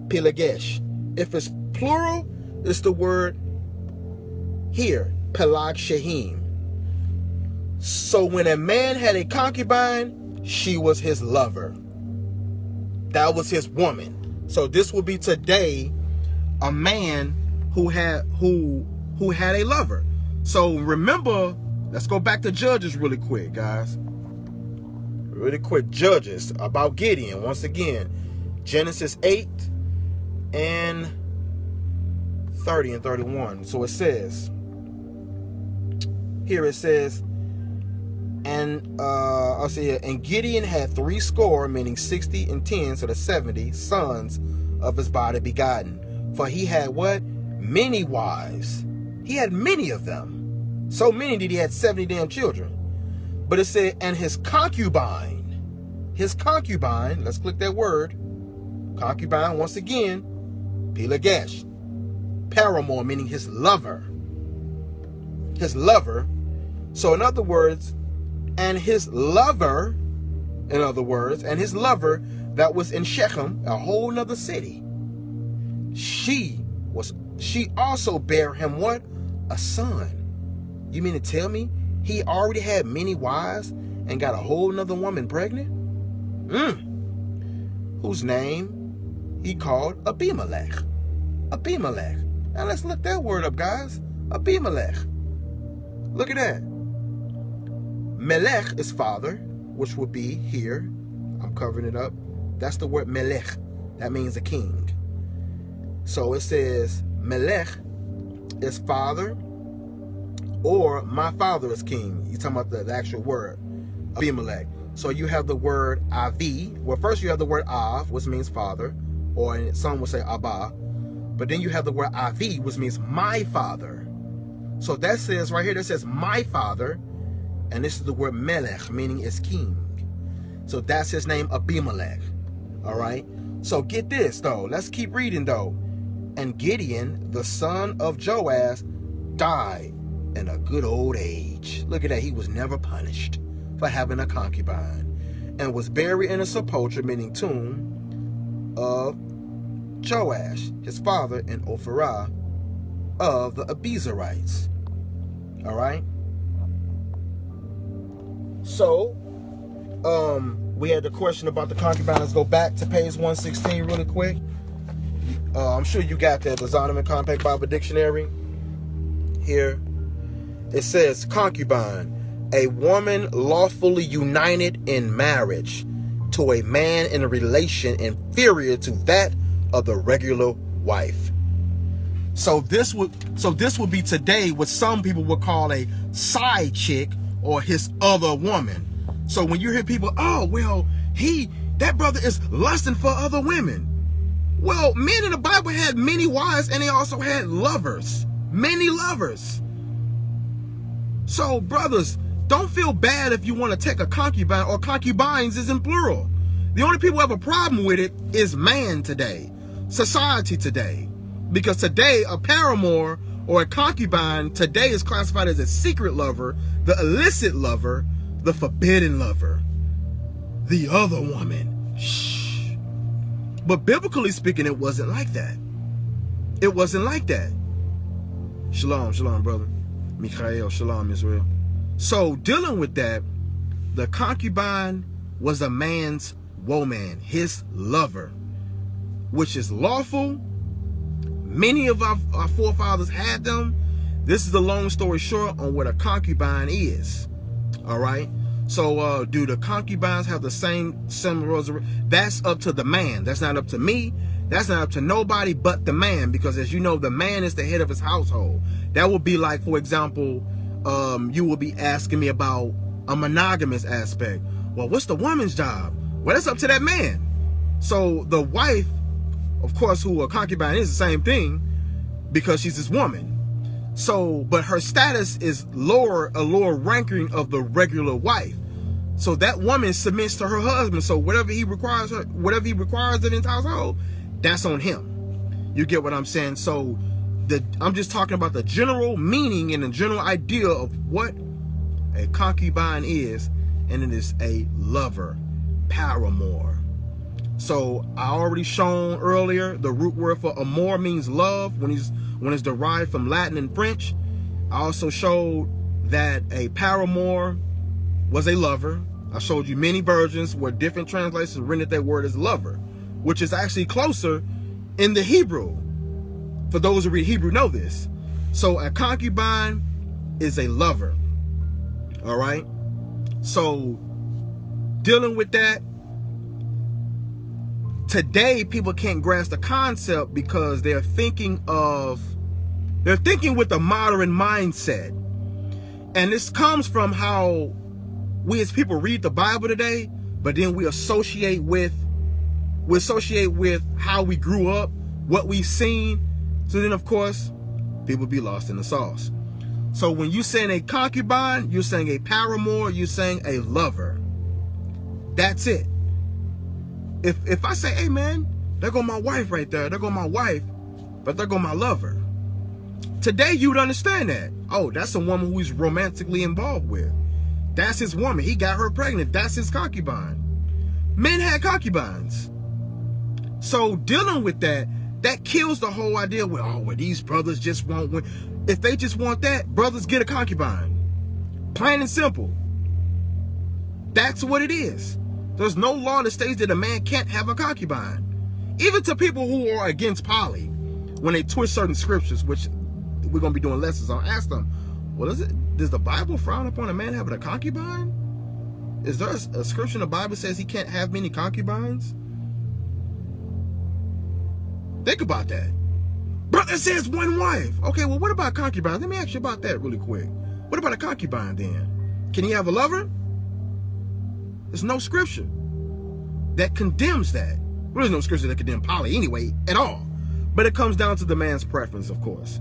pilagesh. If it's plural, it's the word here, pelag shehim. So when a man had a concubine, she was his lover. That was his woman. So this would be today a man who had a lover. So remember, let's go back to Judges really quick, guys. Really quick, Judges, about Gideon. Once again, Genesis 8 and 30 and 31. So it says, here it says, and I'll see here, and Gideon had 60, meaning 60 and 10, so the 70 sons of his body begotten. For he had what? Many wives. He had many of them. So many that he had 70 damn children. But it said, and his concubine, let's click that word. Concubine, once again, pilagesh. Paramour, meaning his lover. His lover. So in other words, and his lover, that was in Shechem, a whole nother city. She also bare him what? A son. You mean to tell me he already had many wives and got a whole nother woman pregnant? Whose name he called Abimelech. Abimelech. Now let's look that word up, guys. Abimelech. Look at that. Melech is father, which would be here. I'm covering it up. That's the word melech. That means a king. So it says Melech is father, or my father is king. You're talking about the actual word, Abimelech. So you have the word Avi. Well, first you have the word Av, which means father, or some would say Abba. But then you have the word Avi, which means my father. So that says right here, that says my father, and this is the word Melech, meaning is king. So that's his name, Abimelech. All right. So get this though. Let's keep reading though. And Gideon, the son of Joash, died in a good old age. Look at that. He was never punished for having a concubine, and was buried in a sepulchre, meaning tomb, of Joash, his father, in Ophrah of the Abiezrites. All right. So, we had the question about the concubine. Let's go back to page 116 really quick. I'm sure you got that, the Zondervan Compact Bible Dictionary. Here, it says, concubine, a woman lawfully united in marriage to a man in a relation inferior to that of the regular wife. So this would be today what some people would call a side chick or his other woman. So when you hear people, oh, well, that brother is lusting for other women. Well, men in the Bible had many wives, and they also had lovers. Many lovers. So, brothers, don't feel bad if you want to take a concubine, or concubines is in plural. The only people who have a problem with it is man today, society today. Because today, a paramour or a concubine today is classified as a secret lover, the illicit lover, the forbidden lover, the other woman. Shh. But biblically speaking, it wasn't like that. It wasn't like that. Shalom, shalom, brother. Michael, shalom, Israel. So dealing with that, the concubine was a man's woman, his lover, which is lawful, Many of our forefathers had them. This is the long story short on what a concubine is. All right. So do the concubines have the same similar? That's up to the man. That's not up to me. That's not up to nobody but the man, because as you know, the man is the head of his household. That would be like, for example, you will be asking me about a monogamous aspect. Well, what's the woman's job? Well, that's up to that man. So the wife, of course, who a concubine is, the same thing, because she's this woman. So, but her status is a lower ranking of the regular wife. So that woman submits to her husband. So whatever he requires of his household, that's on him. You get what I'm saying? So I'm just talking about the general meaning and the general idea of what a concubine is, and it is a lover, paramour. So I already shown earlier the root word for amour means love when it's derived from Latin and French. I also showed that a paramour was a lover. I showed you many versions where different translations rendered that word as lover, which is actually closer in the Hebrew. For those who read Hebrew know this. So a concubine is a lover. All right. So dealing with that, today people can't grasp the concept because they're thinking with a modern mindset. And this comes from how we as people read the Bible today, but then we associate with how we grew up, what we've seen. So then of course, people be lost in the sauce. So when you're saying a concubine, you're saying a paramour, you're saying a lover. That's it. If I say, hey man, there go my wife right there, there go my wife, but there go my lover. Today you'd understand that. Oh, that's a woman who he's romantically involved with. That's his woman. He got her pregnant. That's his concubine. Men had concubines. So dealing with that kills the whole idea with, oh, well, these brothers just want one. If they just want that, brothers get a concubine. Plain and simple. That's what it is. There's no law that states that a man can't have a concubine. Even to people who are against poly, when they twist certain scriptures, which we're going to be doing lessons on, ask them, well, does the Bible frown upon a man having a concubine? Is there a scripture in the Bible says he can't have many concubines? Think about that. Brother says one wife. Okay, well, what about concubines? Let me ask you about that really quick. What about a concubine then? Can he have a lover? There's no scripture that condemns that. Well, there's no scripture that condemns poly anyway at all. But it comes down to the man's preference, of course.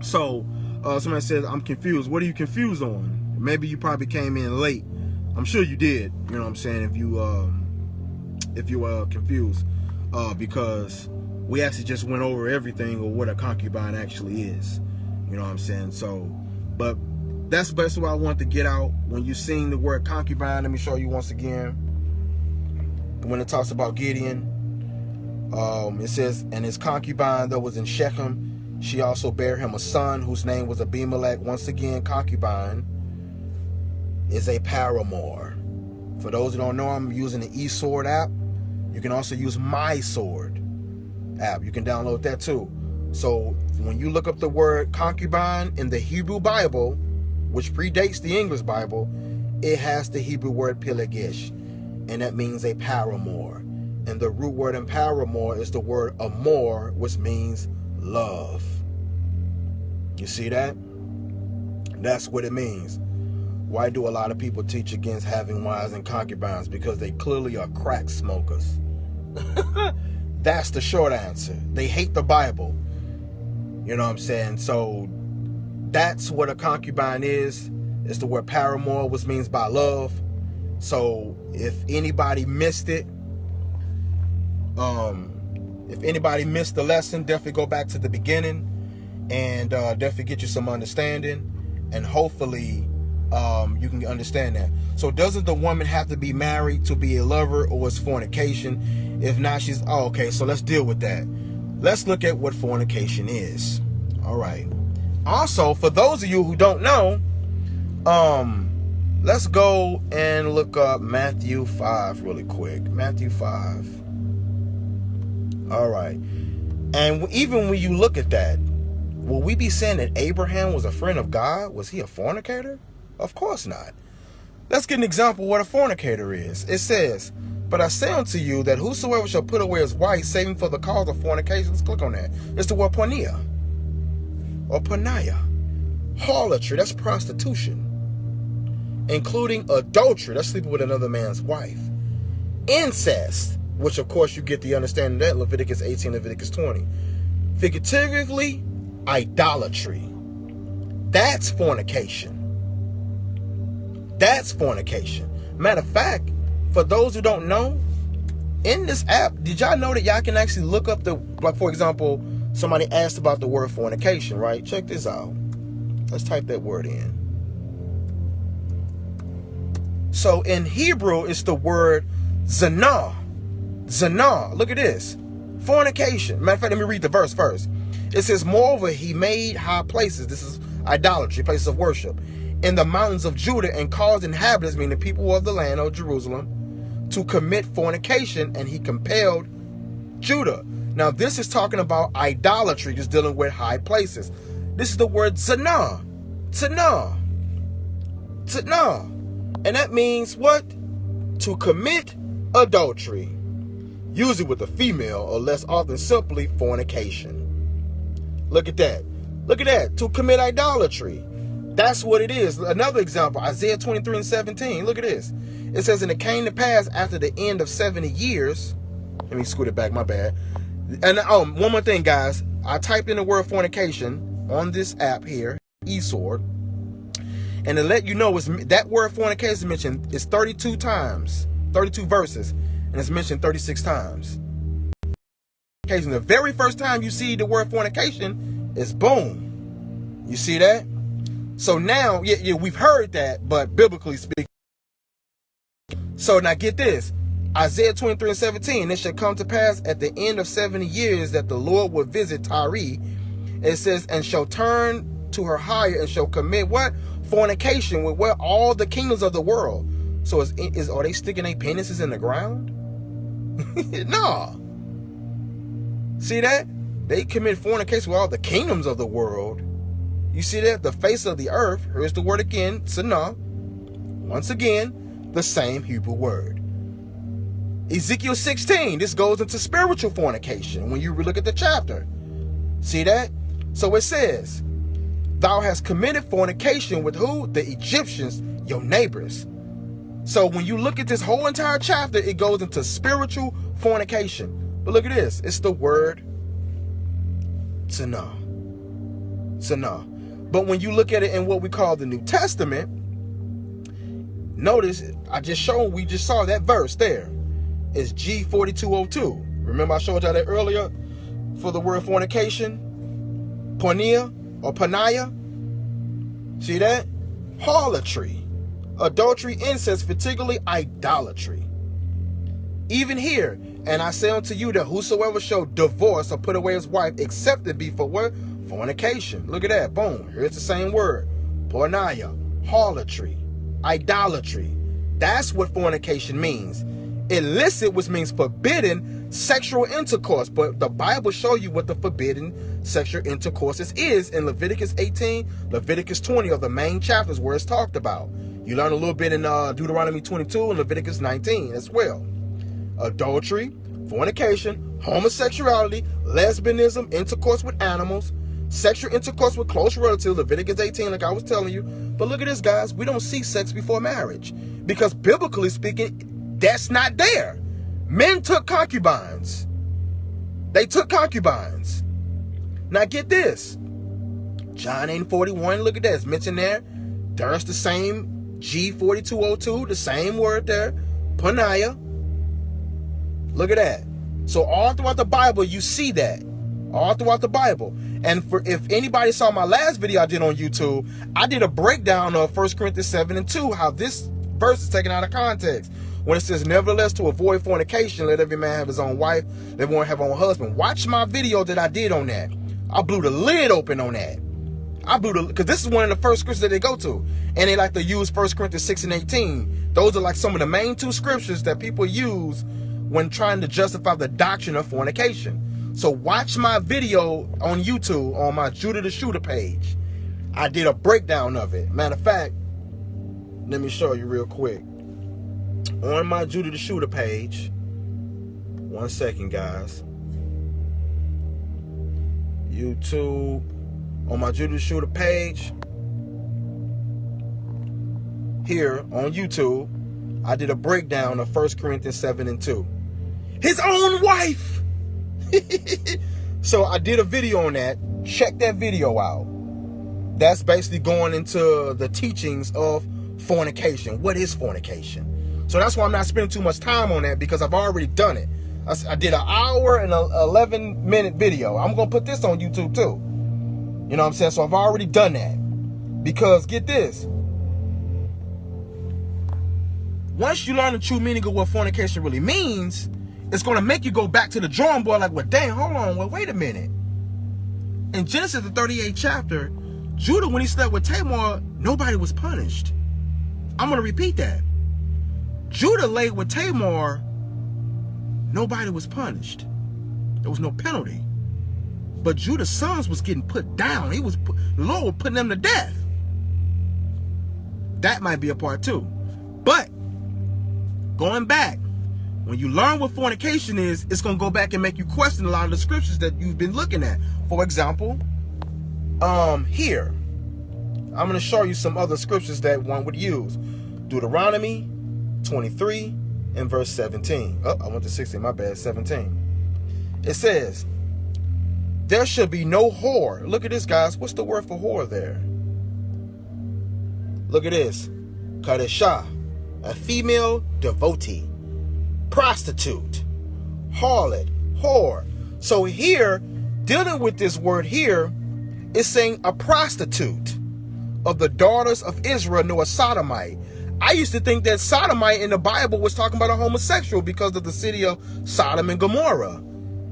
So somebody says, I'm confused. What are you confused on? Maybe you probably came in late. I'm sure you did. You know what I'm saying? If you were confused, because we actually just went over everything of what a concubine actually is. You know what I'm saying? So, but that's basically what I want to get out. When you're seeing the word concubine, let me show you once again. When it talks about Gideon, it says, and his concubine that was in Shechem, she also bare him a son whose name was Abimelech. Once again, concubine is a paramour. For those who don't know, I'm using the eSword app. You can also use My Sword app. You can download that too. So when you look up the word concubine in the Hebrew Bible, which predates the English Bible, it has the Hebrew word pilegesh, and that means a paramour. And the root word in paramour is the word amor, which means love. You see that? That's what it means. Why do a lot of people teach against having wives and concubines? Because they clearly are crack smokers. That's the short answer. They hate the Bible. You know what I'm saying? So that's what a concubine is. It's the word paramour, which means by love. So if anybody missed it, if anybody missed the lesson, definitely go back to the beginning and definitely get you some understanding, and hopefully you can understand that. So doesn't the woman have to be married to be a lover, or is fornication? If not, she's, oh, okay, so let's deal with that. Let's look at what fornication is. All right. Also, for those of you who don't know, let's go and look up Matthew 5 really quick. Matthew 5. All right. And even when you look at that, will we be saying that Abraham was a friend of God? Was he a fornicator? Of course not. Let's get an example of what a fornicator is. It says, but I say unto you that whosoever shall put away his wife, saving for the cause of fornication, let's click on that. It's the word porneia or porneia. Harlotry, that's prostitution. Including adultery, that's sleeping with another man's wife. Incest, which of course you get the understanding of that, Leviticus 18, Leviticus 20. Figuratively, idolatry. That's fornication. That's fornication. Matter of fact, for those who don't know, in this app, did y'all know that y'all can actually look up the, like for example, somebody asked about the word fornication, right? Check this out. Let's type that word in. So in Hebrew, it's the word zina. Zina. Look at this. Fornication. Matter of fact, let me read the verse first. It says, moreover, he made high places. This is idolatry, places of worship, in the mountains of Judah, and caused inhabitants, meaning the people of the land of Jerusalem, to commit fornication, and he compelled Judah. Now, this is talking about idolatry, just dealing with high places. This is the word zina. Zina. Zina. And that means what? To commit adultery, usually with a female, or less often simply fornication. Look at that. Look at that. To commit idolatry. That's what it is. Another example, Isaiah 23 and 17. Look at this. It says, and it came to pass after the end of 70 years. Let me scoot it back, my bad. And one more thing, guys. I typed in the word fornication on this app here, eSword. And to let you know, that word fornication is mentioned is 32 times, 32 verses, and it's mentioned 36 times. The very first time you see the word fornication is boom. You see that? So now, yeah, we've heard that, but biblically speaking. So now get this. Isaiah 23 and 17, it shall come to pass at the end of 70 years that the Lord will visit Tyre. It says, and shall turn to her hire and shall commit what? Fornication with what? All the kingdoms of the world. So are they sticking their penises in the ground? No. See that? They commit fornication with all the kingdoms of the world. You see that? The face of the earth. Here's the word again, Sanah. Once again, the same Hebrew word. Ezekiel 16, this goes into spiritual fornication when you look at the chapter. See that? So it says, thou hast committed fornication with who? The Egyptians, your neighbors. So when you look at this whole entire chapter, it goes into spiritual fornication. But look at this. It's the word Sanah. Sanah. But when you look at it in what we call the New Testament, notice we just saw that verse there. It's G4202. Remember I showed y'all that earlier for the word fornication? Porneia or porneia. See that? Harlotry, adultery, incest, particularly idolatry. Even here, and I say unto you that whosoever shall divorce or put away his wife, except it be for what? Fornication. Look at that. Boom. Here's the same word. Porneia, harlotry, idolatry. That's what fornication means. Illicit, which means forbidden sexual intercourse. But the Bible shows you what the forbidden sexual intercourse is in Leviticus 18, Leviticus 20 are the main chapters where it's talked about. You learn a little bit in Deuteronomy 22 and Leviticus 19 as well. Adultery, fornication, homosexuality, lesbianism, intercourse with animals, sexual intercourse with close relatives, Leviticus 18 like I was telling you. But look at this, guys. We don't see sex before marriage because biblically speaking, that's not there. Men took concubines. They took concubines. Now get this. John 8:41, look at that. It's mentioned there. There's the same G4202, the same word there. Porneia. Look at that. So all throughout the Bible, you see that. All throughout the Bible. And if anybody saw my last video I did on YouTube, I did a breakdown of 1 Corinthians 7 and 2, how this verse is taken out of context. When it says, nevertheless, to avoid fornication, let every man have his own wife, let everyone have his own husband. Watch my video that I did on that. I blew the lid open on that. Because this is one of the first scriptures that they go to. And they like to use 1 Corinthians 6 and 18. Those are like some of the main two scriptures that people use when trying to justify the doctrine of fornication. So watch my video on YouTube on my Judah the Shooter page. I did a breakdown of it. Matter of fact, let me show you real quick. On my Judah the Shooter page, 1 second, guys. YouTube, on my Judah the Shooter page, here on YouTube, I did a breakdown of 1 Corinthians 7 and 2. His own wife! So I did a video on that. Check that video out. That's basically going into the teachings of fornication. What is fornication? So that's why I'm not spending too much time on that, because I've already done it. I did an hour and 11-minute video. I'm going to put this on YouTube too. You know what I'm saying? So I've already done that. Because get this. Once you learn the true meaning of what fornication really means, it's going to make you go back to the drawing board like, well, dang, hold on. Well, wait a minute. In Genesis, the 38th chapter, Judah, when he slept with Tamar, nobody was punished. I'm going to repeat that. Judah laid with Tamar, nobody was punished. There was no penalty. But Judah's sons was getting put down. The Lord was putting them to death. That might be a part too. But going back, when you learn what fornication is, it's going to go back and make you question a lot of the scriptures that you've been looking at. For example, here, I'm going to show you some other scriptures that one would use. Deuteronomy 23 and verse 17. Oh, I went to 16, my bad, 17. It says, there should be no whore. Look at this, guys. What's the word for whore there? Look at this. Kadeshah, a female devotee, prostitute, harlot, whore. So here, dealing with this word here, it's saying a prostitute of the daughters of Israel, no, a sodomite. I used to think that sodomite in the Bible was talking about a homosexual because of the city of Sodom and Gomorrah.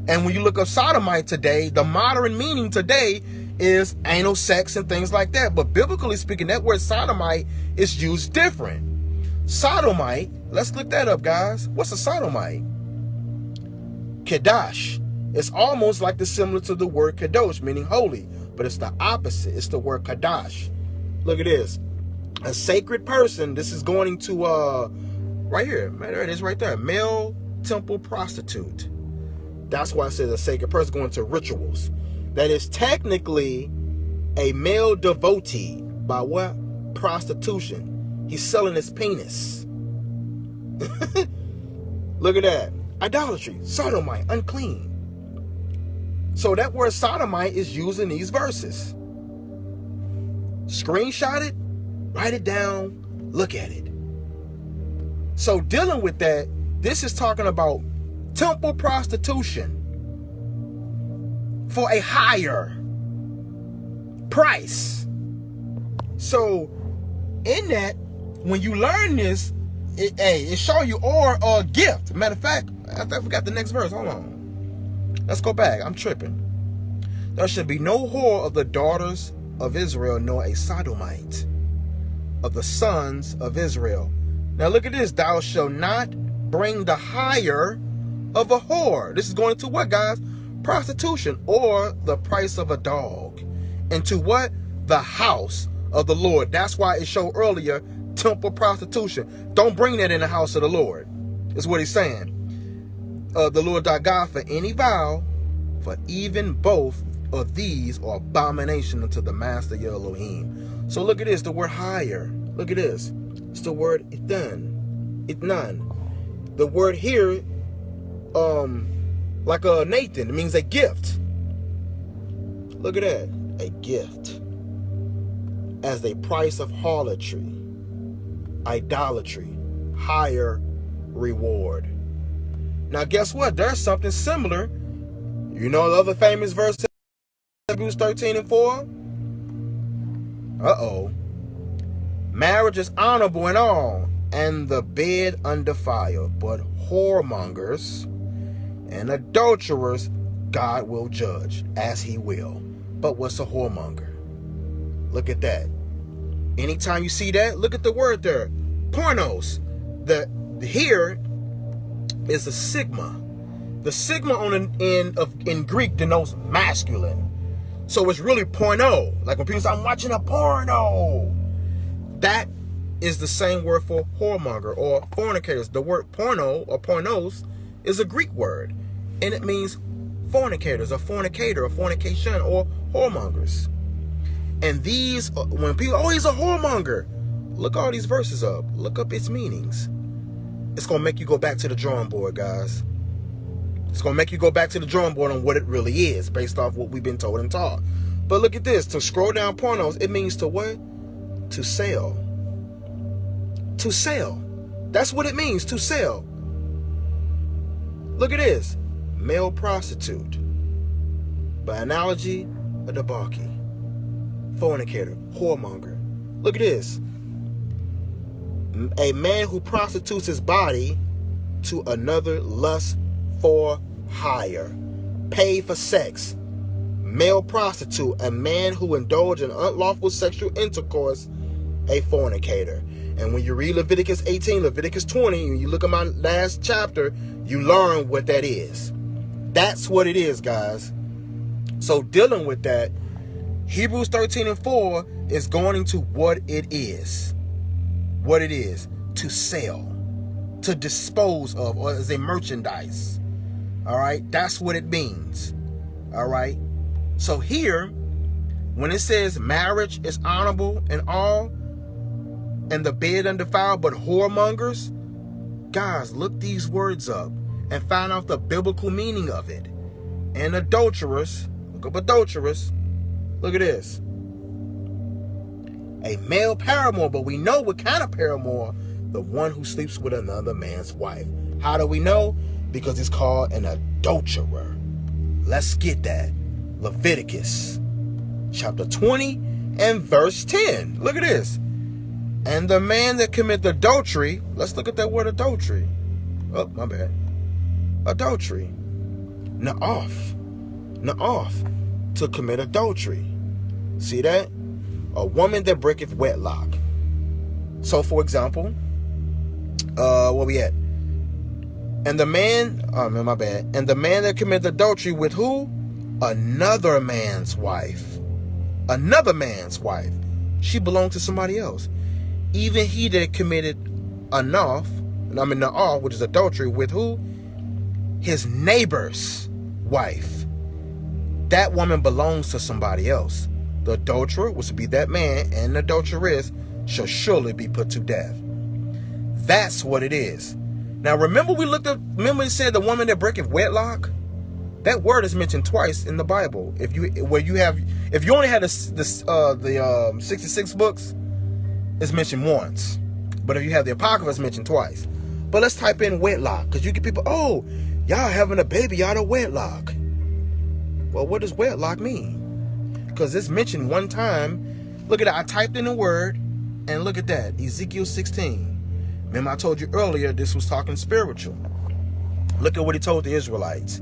And when you look up sodomite today, the modern meaning today is anal sex and things like that. But biblically speaking, that word sodomite is used different. Sodomite, let's look that up, guys. What's a sodomite? Kedash. It's almost like similar to the word kadosh, meaning holy, but it's the opposite. It's the word kadash. Look at this. A sacred person. This is going into right here. There it is right there. Male temple prostitute. That's why I said a sacred person going to rituals. That is technically a male devotee by what? Prostitution. He's selling his penis. Look at that. Idolatry. Sodomite. Unclean. So that word sodomite is used in these verses. Screenshot it. Write it down. Look at it. So dealing with that, this is talking about temple prostitution for a higher price. So in that, when you learn this, it show you or a gift. Matter of fact, I forgot the next verse. Hold on. Let's go back. I'm tripping. There should be no whore of the daughters of Israel, nor a sodomite of the sons of Israel. Now look at this. Thou shalt not bring the hire of a whore. This is going into what, guys? Prostitution, or the price of a dog. Into what? The house of the Lord. That's why it showed earlier temple prostitution. Don't bring that in the house of the Lord, is what he's saying. The Lord thy God for any vow, for even both of these are abomination unto the master your Elohim. So look at this, the word hire. Look at this. It's the word itnan. The word here, like a Nathan, it means a gift. Look at that, a gift. As a price of harlotry, idolatry, higher reward. Now guess what? There's something similar. You know the other famous verse, Hebrews 13 and 4? Uh-oh. Marriage is honorable and all, and the bed undefiled, but whoremongers and adulterers God will judge as he will. But what's a whoremonger? Look at that. Anytime you see that, look at the word there. Pornos. Here is a sigma. The sigma on an end in Greek denotes masculine. So it's really porno. Like when people say, I'm watching a porno. That is the same word for whoremonger or fornicators. The word porno or pornos is a Greek word. And it means fornicators or fornicator or fornication or whoremongers. And these, when people, oh, he's a whoremonger. Look all these verses up. Look up its meanings. It's going to make you go back to the drawing board, guys. It's going to make you go back to the drawing board on what it really is based off what we've been told and taught. But look at this. To scroll down pornos, it means to what? To sell. To sell. That's what it means, to sell. Look at this. Male prostitute. By analogy, a debauchee. Fornicator. Whoremonger. Look at this. A man who prostitutes his body to another, lust for hire, paid for sex. Male prostitute, a man who indulged in unlawful sexual intercourse, a fornicator. And when you read Leviticus 18, Leviticus 20, and you look at my last chapter, you learn what that is. That's what it is, guys. So dealing with that, Hebrews 13:4 is going into what it is. What it is. To sell. To dispose of, or as a merchandise. All right. That's what it means. All right. So here, when it says marriage is honorable and all, and the bed undefiled, but whoremongers, guys, look these words up and find out the biblical meaning of it. And adulterous, look up adulterous. Look at this. A male paramour, but we know what kind of paramour. The one who sleeps with another man's wife. How do we know? Because it's called an adulterer. Let's get that. Leviticus chapter 20 and verse 10. Look at this. And the man that commits adultery. Let's look at that word adultery. Oh, my bad. Adultery. Na'af. To commit adultery. See that? A woman that breaketh wedlock. So, for example, where we at? And the man, my bad. And the man that committed adultery with who? Another man's wife. Another man's wife. She belonged to somebody else. Even he that committed na'af, which is adultery, with who? His neighbor's wife. That woman belongs to somebody else. The adulterer, which would be that man, and the adulteress, shall surely be put to death. That's what it is. Now, remember it said the woman that breaketh wedlock? That word is mentioned twice in the Bible. If you only had the 66 books, it's mentioned once. But if you have the Apocrypha, it's mentioned twice. But let's type in wedlock, because you get people, oh, y'all having a baby out of wedlock. Well, what does wedlock mean? Because it's mentioned one time. Look at that. I typed in the word, and look at that. Ezekiel 16. Remember I told you earlier this was talking spiritual. Look at what he told the Israelites.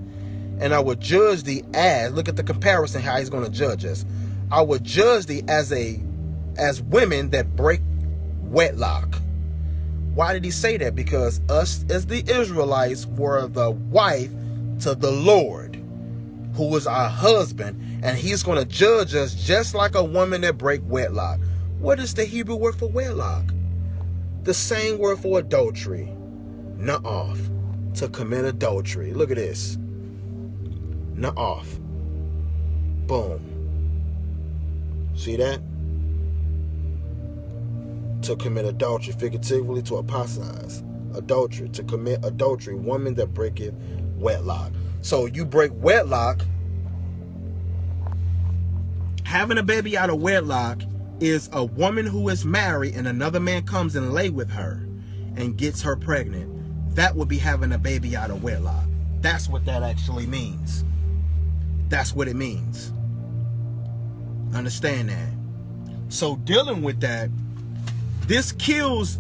And I will judge thee as, look at the comparison, how he's going to judge us. I will judge thee as women that break wedlock. Why did he say that? Because us as the Israelites were the wife to the Lord, who was our husband, and he's going to judge us just like a woman that break wedlock. What is the Hebrew word for wedlock? The same word for adultery. Na'af. To commit adultery. Look at this. Na'af. Boom. See that? To commit adultery. Figuratively, to apostatize. Adultery. To commit adultery. Woman that breaketh wedlock. So you break wedlock. Having a baby out of wedlock is a woman who is married and another man comes and lay with her and gets her pregnant. That would be having a baby out of wedlock. That's what that actually means. That's what it means. Understand that. So dealing with that, this kills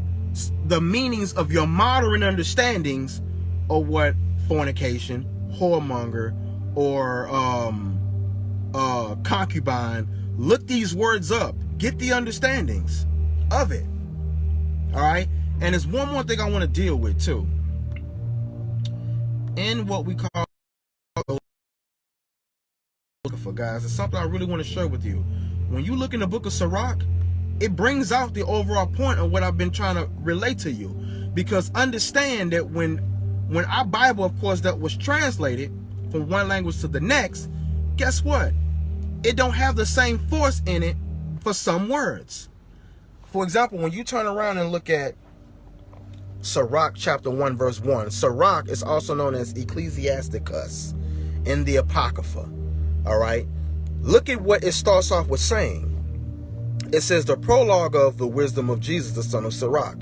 the meanings of your modern understandings of what fornication, whoremonger, or concubine. Look these words up. Get the understandings of it. All right. And there's one more thing I want to deal with too. In what we call guys. It's something I really want to share with you. When you look in the book of Sirach, it brings out the overall point of what I've been trying to relate to you. Because understand that when our Bible, of course, that was translated from one language to the next, guess what? It don't have the same force in it for some words. For example, when you turn around and look at Sirach chapter 1 verse 1, Sirach is also known as Ecclesiasticus in the Apocrypha. All right, look at what it starts off with saying. It says the prologue of the wisdom of Jesus, the son of Sirach.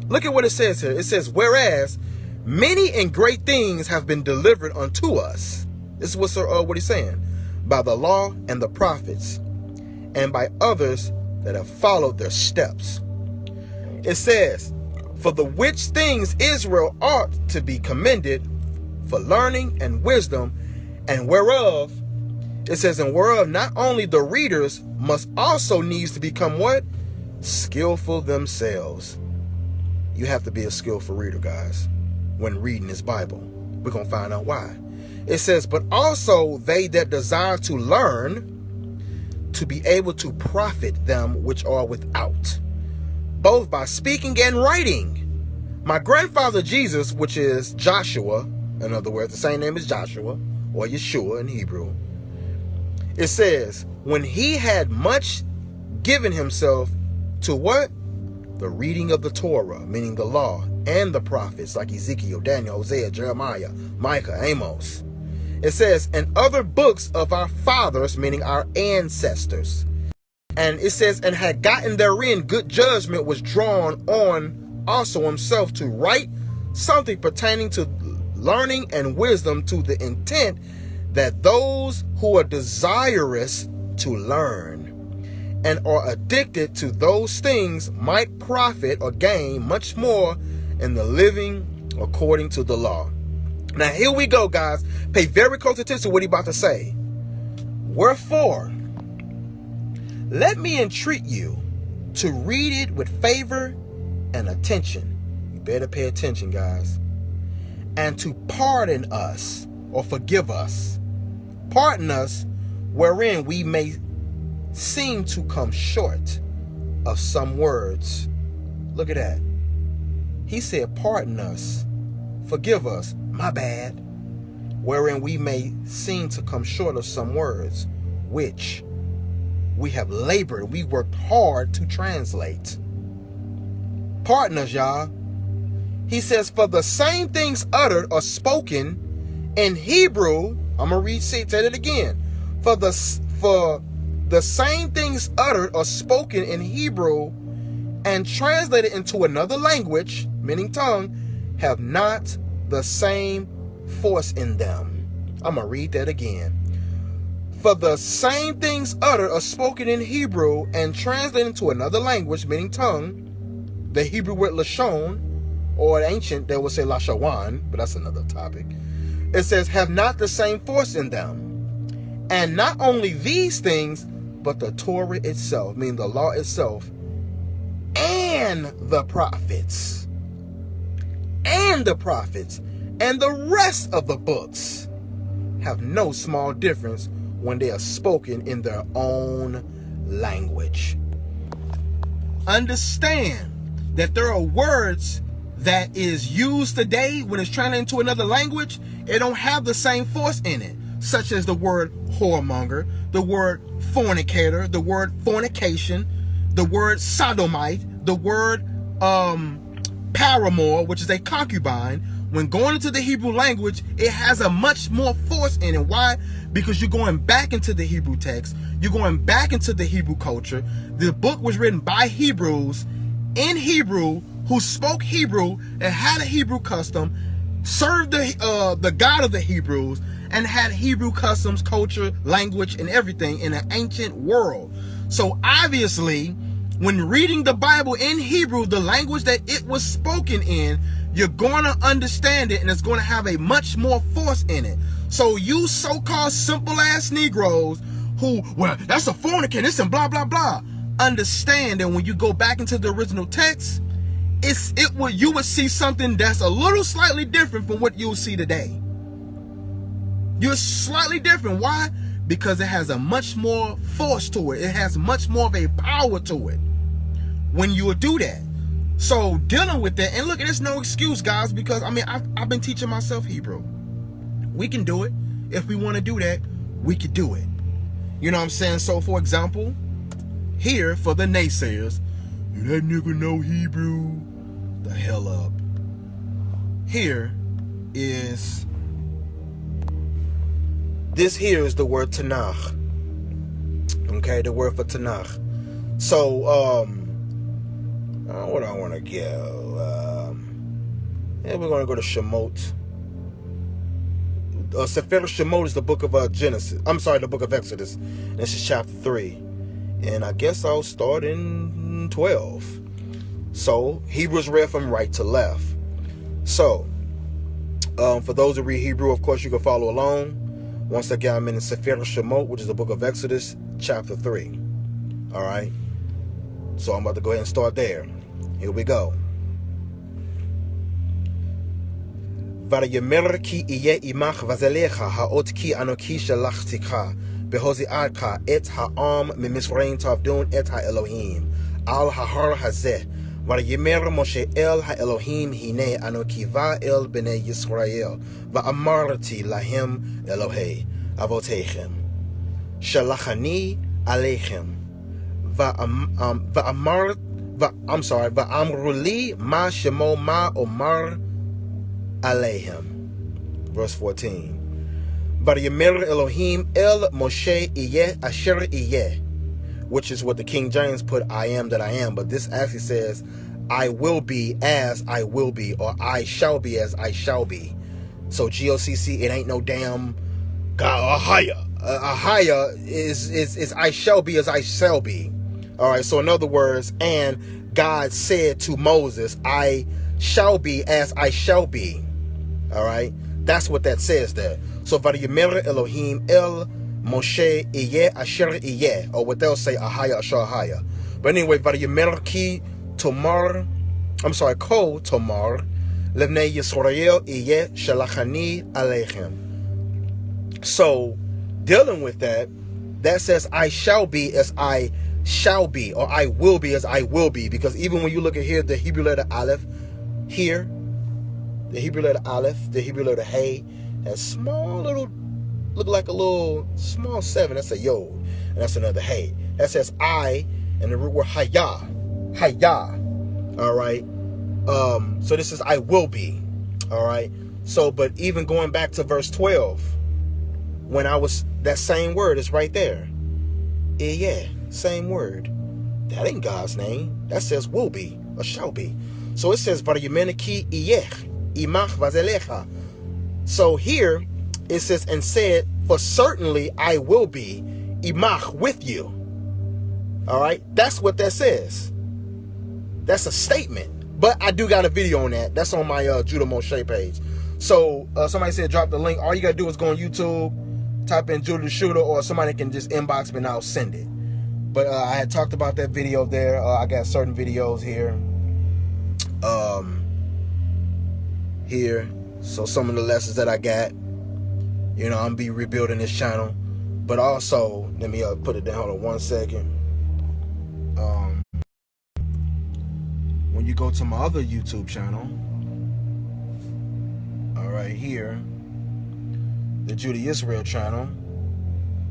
Look at what it says here. It says, whereas many and great things have been delivered unto us. This is what he's saying. By the law and the prophets, and by others that have followed their steps. It says, for the which things Israel ought to be commended for learning and wisdom, and whereof, it says, and whereof not only the readers must also needs to become what? Skillful themselves. You have to be a skillful reader, guys, when reading this Bible. We're going to find out why. It says, but also they that desire to learn, to be able to profit them which are without, both by speaking and writing. My grandfather Jesus, which is Joshua, in other words, the same name as Joshua, or Yeshua in Hebrew, it says, when he had much given himself to what? The reading of the Torah, meaning the law, and the prophets like Ezekiel, Daniel, Hosea, Jeremiah, Micah, Amos. It says, and other books of our fathers, meaning our ancestors. And it says, and had gotten therein good judgment, was drawn on also himself to write something pertaining to learning and wisdom, to the intent that those who are desirous to learn and are addicted to those things might profit or gain much more in the living according to the law. Now here we go, guys. Pay very close attention to what he's about to say. Wherefore, let me entreat you to read it with favor and attention. You better pay attention, guys. And to pardon us, or forgive us. Pardon us, wherein we may seem to come short of some words. Look at that. He said, pardon us, forgive us, my bad, wherein we may seem to come short of some words, which we have labored, we worked hard to translate. Pardon us, y'all. He says, for the same things uttered or spoken in Hebrew, I'm going to say it again. For the same things uttered or spoken in Hebrew and translated into another language, meaning tongue, have not the same force in them. I'm going to read that again. For the same things uttered or spoken in Hebrew and translated into another language, meaning tongue, the Hebrew word lashon, or in ancient they would say lashawan, but that's another topic. It says, have not the same force in them. And not only these things, but the Torah itself, meaning the law itself, and the prophets, and the rest of the books have no small difference when they are spoken in their own language. Understand that there are words that is used today when it's translated into another language, it don't have the same force in it, such as the word whoremonger, the word fornicator, the word fornication, the word sodomite, the word paramour, which is a concubine. When going into the Hebrew language, it has a much more force in it. Why? Because you're going back into the Hebrew text. You're going back into the Hebrew culture. The book was written by Hebrews in Hebrew, who spoke Hebrew and had a Hebrew custom, served the God of the Hebrews, and had Hebrew customs, culture, language, and everything in an ancient world. So obviously, when reading the Bible in Hebrew, the language that it was spoken in, you're going to understand it, and it's going to have a much more force in it. So you so-called simple-ass Negroes who, well, that's a fornicator, this and blah, blah, blah. Understand that when you go back into the original text, you would see something that's a little slightly different from what you'll see today. You're slightly different. Why? because it has a much more force to it. It has much more of a power to it when you will do that. So dealing with that, and look, there's no excuse, guys, because I mean, I've been teaching myself Hebrew. We can do it. If we want to do that, we could do it. You know what I'm saying? So for example, here for the naysayers, that nigga know Hebrew, the hell up. Here is, this here is the word Tanakh. Okay, the word for Tanakh. So, what do I want to go? Yeah, we're going to go to Shemot. Sefer Shemot is the book of Genesis. I'm sorry, the book of Exodus. This is chapter 3. And I guess I'll start in 12. So, Hebrews read from right to left. So, for those who read Hebrew, of course, you can follow along. Once again, I'm in the Sefer Shemot, which is the book of Exodus, chapter 3. All right? So, I'm about to go ahead and start there. Here we go. ויאמר כי יהיה עמך וזליך האות כי אנוכי שלחתיך בהוציאתך את העם ממצרים תעבדון את האלוהים על ההר הזה. ויאמר משה אל האלוהים הנה אנוכי בא אל בני ישראל ואמרתי להם אלוהי אבותיכם שלחני עליכם ואמרו לי מה שמו מה אומר עליהם. Verse 14. ויאמר אלוהים אל משה יהיה אשר יהיה, which is what the King James put, I am that I am, but this actually says I will be as I will be, or I shall be as I shall be. So GOCC, it ain't no damn God. Ahaya is I shall be as I shall be. All right, so in other words, and God said to Moses, I shall be as I shall be. All right, that's what that says there. So Vayomer Elohim El Moshe Iye Asher Iye, or what they'll say Ahaya Asher Ahaya. But anyway, Vayomer Ki Tomar, I'm sorry, Ko Tomar Levnei Yisrael Iye Shalachani Aleichem. So dealing with that, that says I shall be as I shall be, or I will be as I will be, because even when you look at here, the Hebrew letter Aleph here, the Hebrew letter Aleph, the Hebrew letter Hey, that small little, look like a little small 7, that's a Yod, and that's another Hey. That says I, and the root word Hayah, all right? So this is I will be, all right? So, but even going back to verse 12, when I was, that same word is right there. Yeah, same word. That ain't God's name. That says will be, or shall be. So it says, Vayomeneki iyech. Imach vazelecha. So here it says, and said, for certainly I will be imach, with you. All right, that's what that says. That's a statement. But I do got a video on that. That's on my Judah Moshe page. So somebody said drop the link. All you gotta do is go on YouTube, type in Judah the Shooter, or somebody can just inbox me and I'll send it. But I had talked about that video there. I got certain videos here. Here, so some of the lessons that I got, you know, I'm be rebuilding this channel. But also, let me put it down. Hold on 1 second. When you go to my other YouTube channel, all right, here, the Judah Israel channel,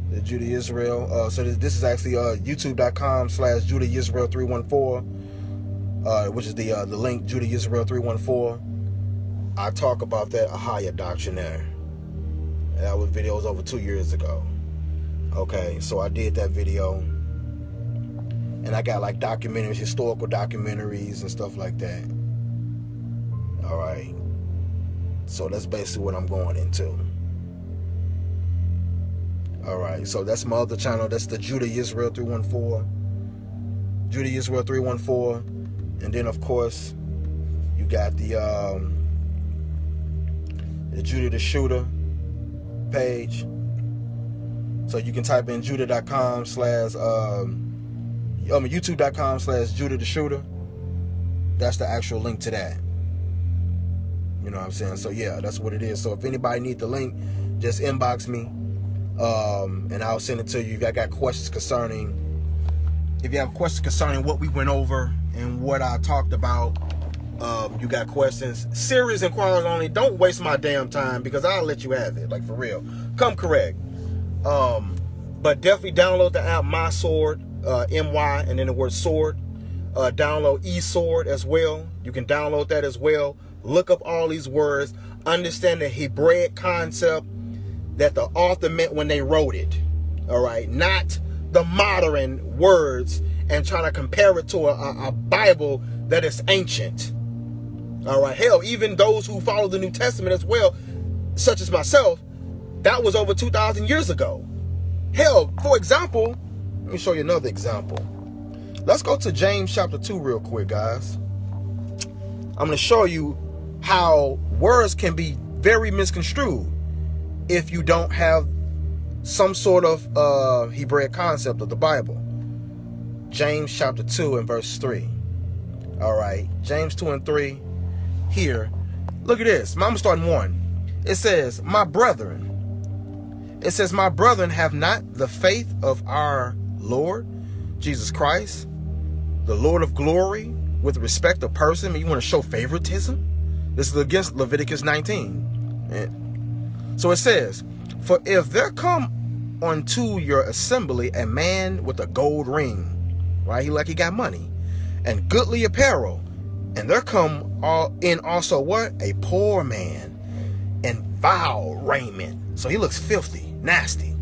the Judah Israel. So this is actually youtube.com/JudahIsrael314, which is the link, JudahIsrael314. I talk about that Ahaya doctrine there. That was videos over 2 years ago. Okay, so I did that video. And I got like documentaries, historical documentaries and stuff like that. All right. So that's basically what I'm going into. All right, so that's my other channel. That's the Judah Israel 314. Judah Israel 314. And then, of course, you got the Judah the Shooter page. So you can type in youtube.com/Judah the Shooter. That's the actual link to that. You know what I'm saying? So yeah, that's what it is. So if anybody needs the link, just inbox me. and I'll send it to you. If I got questions concerning, if you have questions concerning what we went over and what I talked about, you got questions, serious inquiries only. Don't waste my damn time, because I'll let you have it, like, for real. Come correct. But definitely download the app My Sword, MY, and then the word sword. Download eSword as well. You can download that as well. Look up all these words. Understand the Hebraic concept that the author meant when they wrote it. All right, not the modern words and trying to compare it to a Bible that is ancient. All right, hell, even those who follow the New Testament as well, such as myself, that was over 2,000 years ago. Hell, for example, let me show you another example. Let's go to James chapter 2 real quick, guys. I'm going to show you how words can be very misconstrued if you don't have some sort of Hebraic concept of the Bible. James chapter 2 and verse 3. All right, James 2 and 3. Here, look at this. I'm starting 1. It says, my brethren. It says, my brethren, have not the faith of our Lord Jesus Christ, the Lord of glory, with respect to person. You want to show favoritism? This is against Leviticus 19. So it says, for if there come unto your assembly a man with a gold ring, right? He got money, and goodly apparel, and there come in also what? A poor man in vile raiment. So he looks filthy, nasty.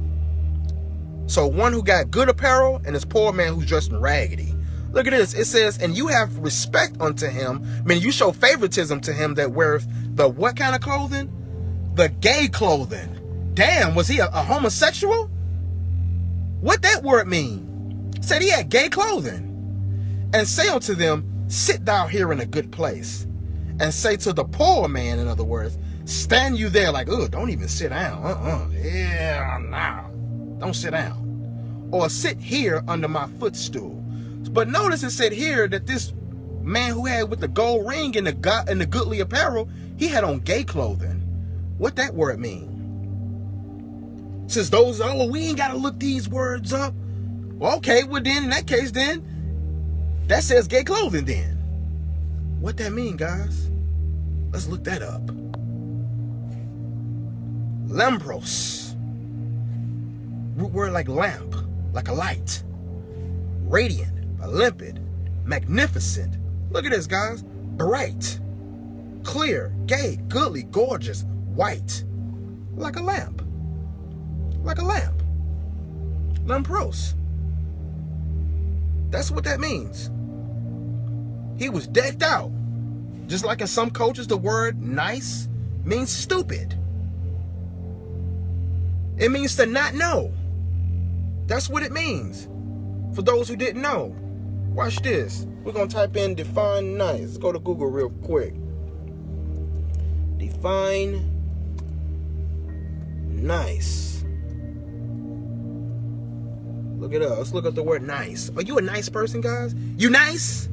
So one who got good apparel and this poor man who's dressed in raggedy. Look at this. It says, and you have respect unto him. I mean, you show favoritism to him that weareth the what kind of clothing? The gay clothing. Damn, was he a homosexual? What that word mean? Said he had gay clothing. And say unto them, sit thou here in a good place. And say to the poor man, in other words, stand you there, like, oh, don't even sit down. Yeah, nah. Don't sit down. Or sit here under my footstool. But notice it said here that this man who had with the gold ring and the goodly apparel, he had on gay clothing. What that word mean? Since those, oh, we ain't got to look these words up. Well, okay, well then, in that case then, that says gay clothing then. What that mean, guys? Let's look that up. Lambros. Root word like lamp, like a light. Radiant, limpid, magnificent. Look at this, guys. Bright, clear, gay, goodly, gorgeous, white. Like a lamp. Like a lamp. Lampros. That's what that means. He was decked out. Just like in some cultures, the word nice means stupid. It means to not know. That's what it means. For those who didn't know. Watch this. We're going to type in define nice. Let's go to Google real quick. Define nice. Look it up. Let's look up the word nice. Are you a nice person, guys? You nice?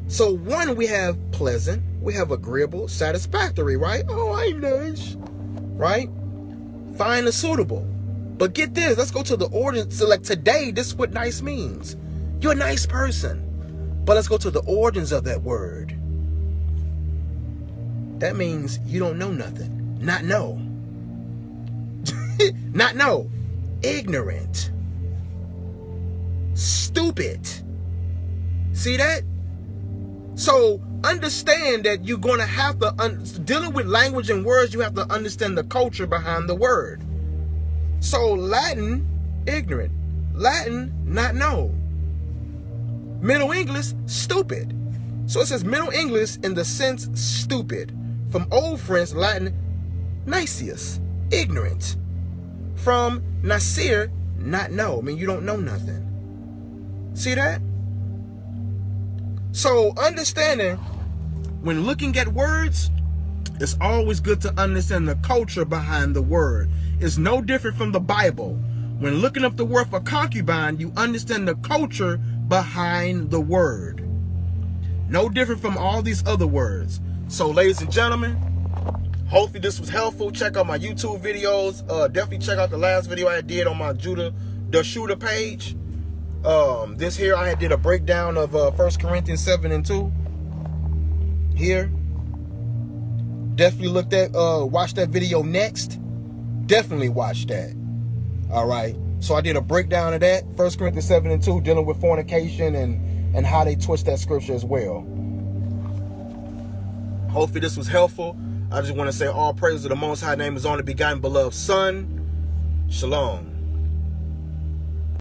So one, we have pleasant, we have agreeable, satisfactory, right? Oh, I'm nice, right? Fine and suitable. But get this, let's go to the origin. So like today, this is what nice means. You're a nice person. But let's go to the origins of that word. That means you don't know nothing. Not know. Not know. Ignorant. Stupid. See that? So understand that you're going to have to, dealing with language and words, you have to understand the culture behind the word. So Latin, ignorant. Latin, not know. Middle English, stupid. So it says Middle English in the sense stupid. From Old French, Latin, nicius, ignorant. From nasir, not know. I mean, you don't know nothing. See that? So understanding, when looking at words, it's always good to understand the culture behind the word. It's no different from the Bible. When looking up the word for concubine, you understand the culture behind the word. No different from all these other words. So ladies and gentlemen, Hopefully this was helpful. Check out my YouTube videos. Definitely check out the last video I did on my the Shooter page. This here I did a breakdown of 1 Corinthians 7 and 2. Here. Definitely watch that video next. Definitely watch that. Alright. So I did a breakdown of that. 1 Corinthians 7 and 2, dealing with fornication and how they twist that scripture as well. Hopefully this was helpful. I just want to say all praise to the Most High. Name is on the begotten beloved Son. Shalom.